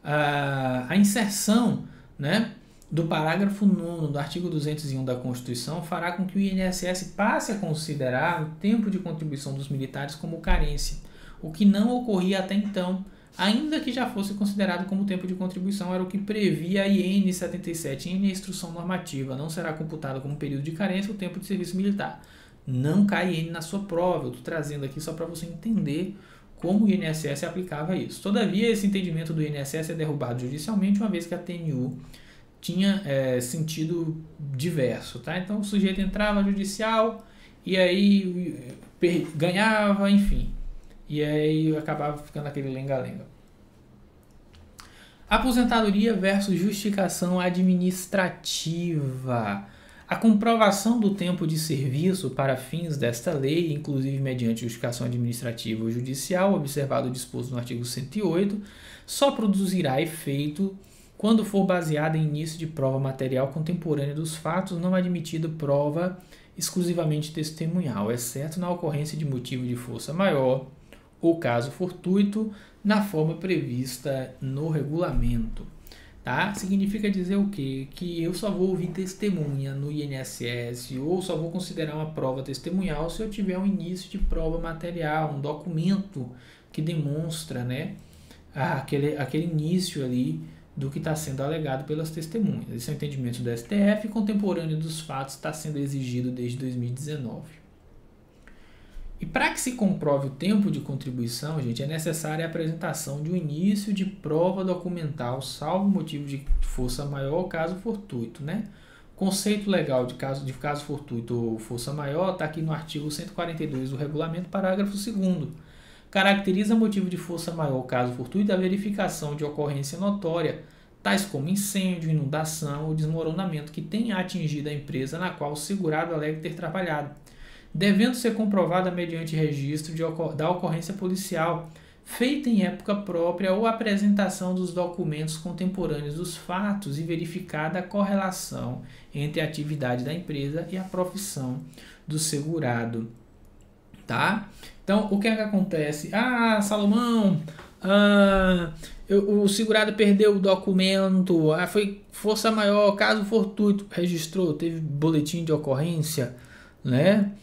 S1: A inserção, né, do parágrafo 9º do artigo 201 da Constituição fará com que o INSS passe a considerar o tempo de contribuição dos militares como carência, o que não ocorria até então, ainda que já fosse considerado como tempo de contribuição. Era o que previa a IN 77 em Instrução Normativa. Não será computado como período de carência o tempo de serviço militar. Não cai IN na sua prova. Eu estou trazendo aqui só para você entender como o INSS aplicava isso. Todavia, esse entendimento do INSS é derrubado judicialmente, uma vez que a TNU tinha sentido diverso. Tá? Então, o sujeito entrava no judicial e aí ganhava, enfim. E aí acabava ficando aquele lenga-lenga. Aposentadoria versus justificação administrativa. A comprovação do tempo de serviço para fins desta lei, inclusive mediante justificação administrativa ou judicial, observado o disposto no artigo 108, só produzirá efeito quando for baseada em início de prova material contemporânea dos fatos, não admitido prova exclusivamente testemunhal, exceto na ocorrência de motivo de força maior ou caso fortuito, na forma prevista no regulamento. Tá? Significa dizer o quê? Que eu só vou ouvir testemunha no INSS ou só vou considerar uma prova testemunhal se eu tiver um início de prova material, um documento que demonstra, né, aquele início ali do que está sendo alegado pelas testemunhas. Esse é o entendimento do STF, contemporâneo dos fatos, está sendo exigido desde 2019. E para que se comprove o tempo de contribuição, gente, é necessária a apresentação de um início de prova documental, salvo motivo de força maior ou caso fortuito, né? O conceito legal de caso fortuito ou força maior está aqui no artigo 142 do regulamento, parágrafo 2º. Caracteriza motivo de força maior ou caso fortuito a verificação de ocorrência notória, tais como incêndio, inundação ou desmoronamento que tenha atingido a empresa na qual o segurado alega ter trabalhado, devendo ser comprovada mediante registro da ocorrência policial, feita em época própria ou apresentação dos documentos contemporâneos dos fatos e verificada a correlação entre a atividade da empresa e a profissão do segurado. Tá? Então, o que é que acontece? Salomão, o segurado perdeu o documento, foi força maior, caso fortuito, registrou, teve boletim de ocorrência, né?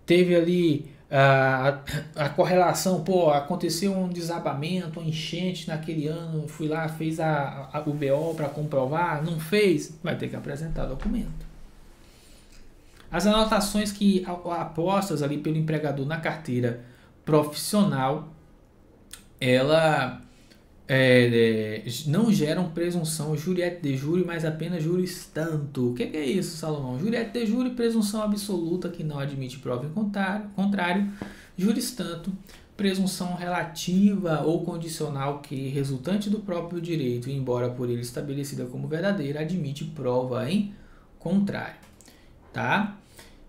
S1: Teve ali a correlação, aconteceu um desabamento, uma enchente naquele ano, fui lá, fez o BO para comprovar, não fez, vai ter que apresentar documento. As anotações que apostas ali pelo empregador na carteira profissional, ela não geram presunção juriette de jure, mas apenas juris tanto. O que é isso, Salomão? Juriette de jure, presunção absoluta que não admite prova em contrário. Juris tanto, presunção relativa ou condicional que, resultante do próprio direito, embora por ele estabelecida como verdadeira, admite prova em contrário. Tá?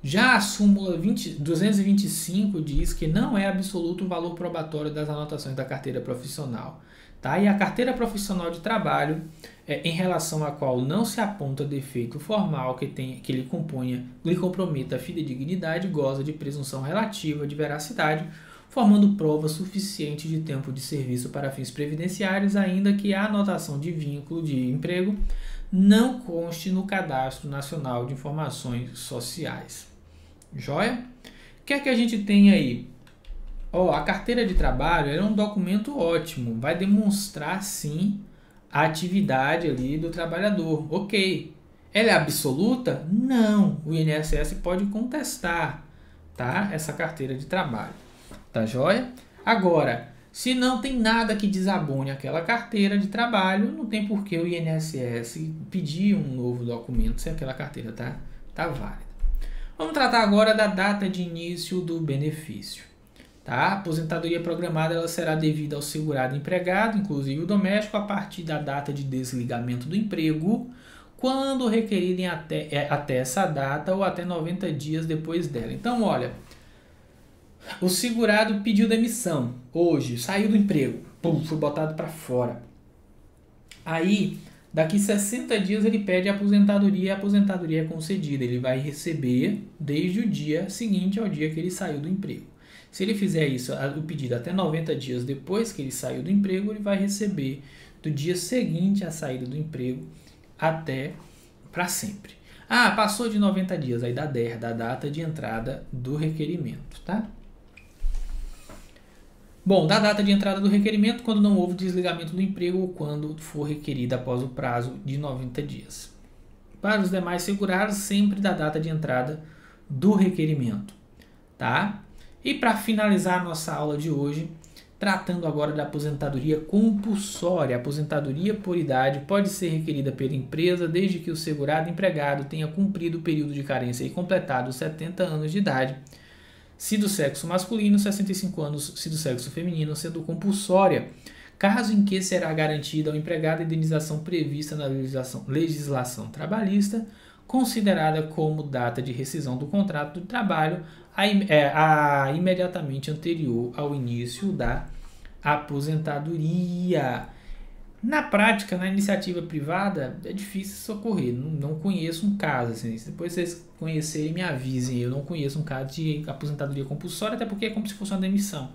S1: Já a súmula 225 diz que não é absoluto o valor probatório das anotações da carteira profissional. Tá? E a carteira profissional de trabalho, em relação à qual não se aponta defeito formal que lhe comprometa a fidedignidade, goza de presunção relativa de veracidade, formando prova suficiente de tempo de serviço para fins previdenciários, ainda que a anotação de vínculo de emprego não conste no Cadastro Nacional de Informações Sociais. Joia? O que é que a gente tem aí? Ó, a carteira de trabalho é um documento ótimo, vai demonstrar sim a atividade ali do trabalhador. Ok. Ela é absoluta? Não. O INSS pode contestar, tá? Essa carteira de trabalho. Tá joia? Agora, se não tem nada que desabone aquela carteira de trabalho, não tem por que o INSS pedir um novo documento se aquela carteira tá válida. Vamos tratar agora da data de início do benefício. Tá? A aposentadoria programada ela será devida ao segurado empregado, inclusive o doméstico, a partir da data de desligamento do emprego, quando requerirem até essa data ou até 90 dias depois dela. Então, olha, o segurado pediu demissão hoje, saiu do emprego, foi botado para fora. Aí, daqui 60 dias ele pede aposentadoria e a aposentadoria é concedida. Ele vai receber desde o dia seguinte ao dia que ele saiu do emprego. Se ele fizer isso, o pedido até 90 dias depois que ele saiu do emprego, ele vai receber do dia seguinte à saída do emprego até para sempre. Ah, passou de 90 dias, aí dá DER, da data de entrada do requerimento, tá? Bom, da data de entrada do requerimento, quando não houve desligamento do emprego ou quando for requerido após o prazo de 90 dias. Para os demais segurados, sempre da data de entrada do requerimento, tá? E para finalizar a nossa aula de hoje, tratando agora da aposentadoria compulsória. A aposentadoria por idade pode ser requerida pela empresa desde que o segurado empregado tenha cumprido o período de carência e completado os 70 anos de idade, se do sexo masculino, 65 anos se do sexo feminino, sendo compulsória, caso em que será garantida ao empregado a indenização prevista na legislação trabalhista, considerada como data de rescisão do contrato de trabalho a imediatamente anterior ao início da aposentadoria. Na prática, na iniciativa privada, é difícil socorrer. Não conheço um caso. Assim, depois vocês conhecerem, me avisem. Eu não conheço um caso de aposentadoria compulsória, até porque é como se fosse uma demissão.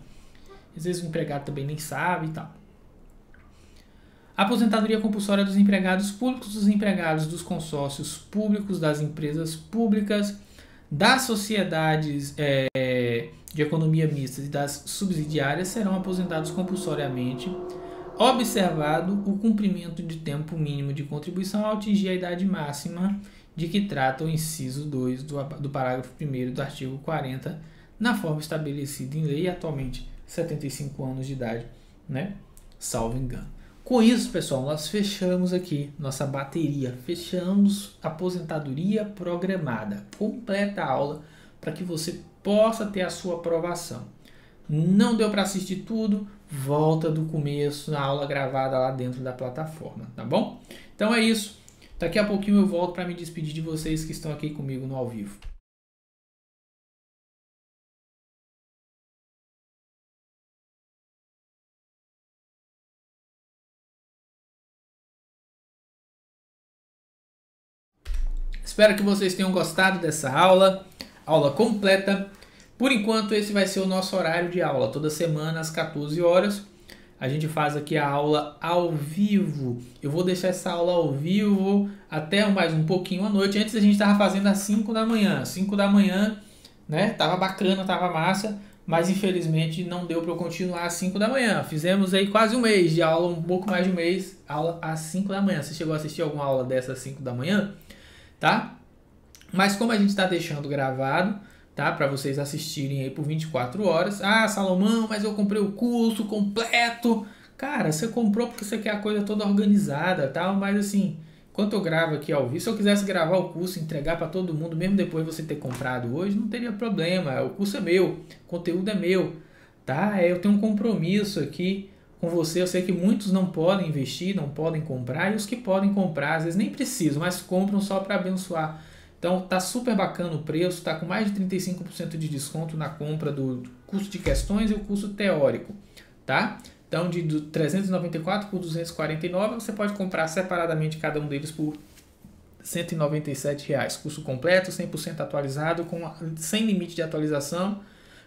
S1: Às vezes o empregado também nem sabe e tal. A aposentadoria compulsória dos empregados públicos, dos empregados dos consórcios públicos, das empresas públicas, das sociedades de economia mista e das subsidiárias serão aposentados compulsoriamente, observado o cumprimento de tempo mínimo de contribuição ao atingir a idade máxima de que trata o inciso 2 do parágrafo 1º do artigo 40, na forma estabelecida em lei, atualmente 75 anos de idade, né? Salvo engano. Com isso, pessoal, nós fechamos aqui nossa bateria, fechamos a aposentadoria programada, completa a aula para que você possa ter a sua aprovação. Não deu para assistir tudo, volta do começo na aula gravada lá dentro da plataforma, tá bom? Então é isso, daqui a pouquinho eu volto para me despedir de vocês que estão aqui comigo no ao vivo. Espero que vocês tenham gostado dessa aula completa. Por enquanto, esse vai ser o nosso horário de aula. Toda semana, às 14 horas, a gente faz aqui a aula ao vivo. Eu vou deixar essa aula ao vivo até mais um pouquinho à noite. Antes a gente estava fazendo às 5 da manhã. 5 da manhã, né? Tava bacana, tava massa. Mas infelizmente não deu para eu continuar às 5 da manhã. Fizemos aí quase um mês de aula, um pouco mais de um mês, aula às 5 da manhã. Você chegou a assistir alguma aula dessa às 5 da manhã? Tá? Mas como a gente está deixando gravado, tá? Para vocês assistirem aí por 24 horas. Ah, Salomão, mas eu comprei o curso completo. Cara, você comprou porque você quer a coisa toda organizada, tal, mas assim, enquanto eu gravo aqui ao vivo, se eu quisesse gravar o curso e entregar para todo mundo, mesmo depois de você ter comprado hoje, não teria problema. O curso é meu, o conteúdo é meu, tá? Eu tenho um compromisso aqui com você. Eu sei que muitos não podem investir, não podem comprar, e os que podem comprar, às vezes nem precisam, mas compram só para abençoar. Então tá super bacana o preço, tá com mais de 35% de desconto na compra do curso de questões e o curso teórico, tá? Então de 394 por 249, você pode comprar separadamente cada um deles por R$ 197. Curso completo, 100% atualizado, sem limite de atualização,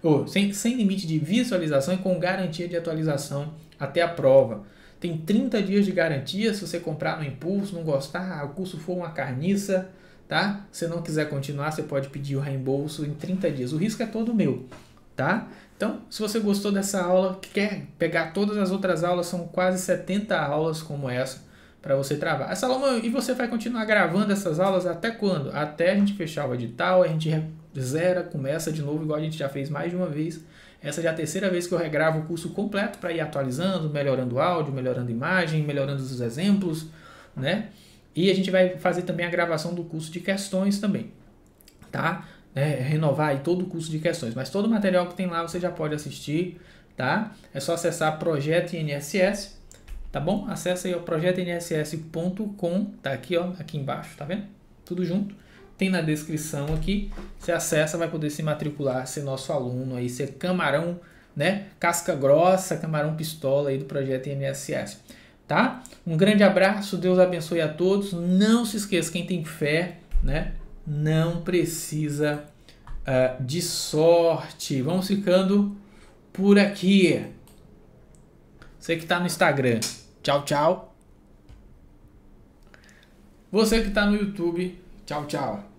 S1: ou sem limite de visualização e com garantia de atualização até a prova. Tem 30 dias de garantia. Se você comprar no impulso, não gostar, o curso for uma carniça, tá? Se não quiser continuar, você pode pedir o reembolso em 30 dias. O risco é todo meu, tá? Então, se você gostou dessa aula, quer pegar todas as outras aulas, são quase 70 aulas como essa, para você travar. Essa aula, e você vai continuar gravando essas aulas até quando? Até a gente fechar o edital, a gente zera, começa de novo, igual a gente já fez mais de uma vez. Essa já é a terceira vez que eu regravo o curso completo para ir atualizando, melhorando o áudio, melhorando a imagem, melhorando os exemplos, né? E a gente vai fazer também a gravação do curso de questões também, tá? Renovar aí todo o curso de questões, mas todo o material que tem lá você já pode assistir, tá? É só acessar Projeto INSS, tá bom? Acesse aí o projetoinss.com, tá aqui, ó, aqui embaixo, tá vendo? Tudo junto. Tem na descrição aqui, você acessa, vai poder se matricular, ser nosso aluno aí, ser camarão, né? Casca grossa, camarão pistola aí do Projeto INSS, tá? Um grande abraço, Deus abençoe a todos. Não se esqueça, quem tem fé, né? Não precisa de sorte. Vamos ficando por aqui. Você que está no Instagram, tchau, tchau. Você que está no YouTube, tchau, tchau.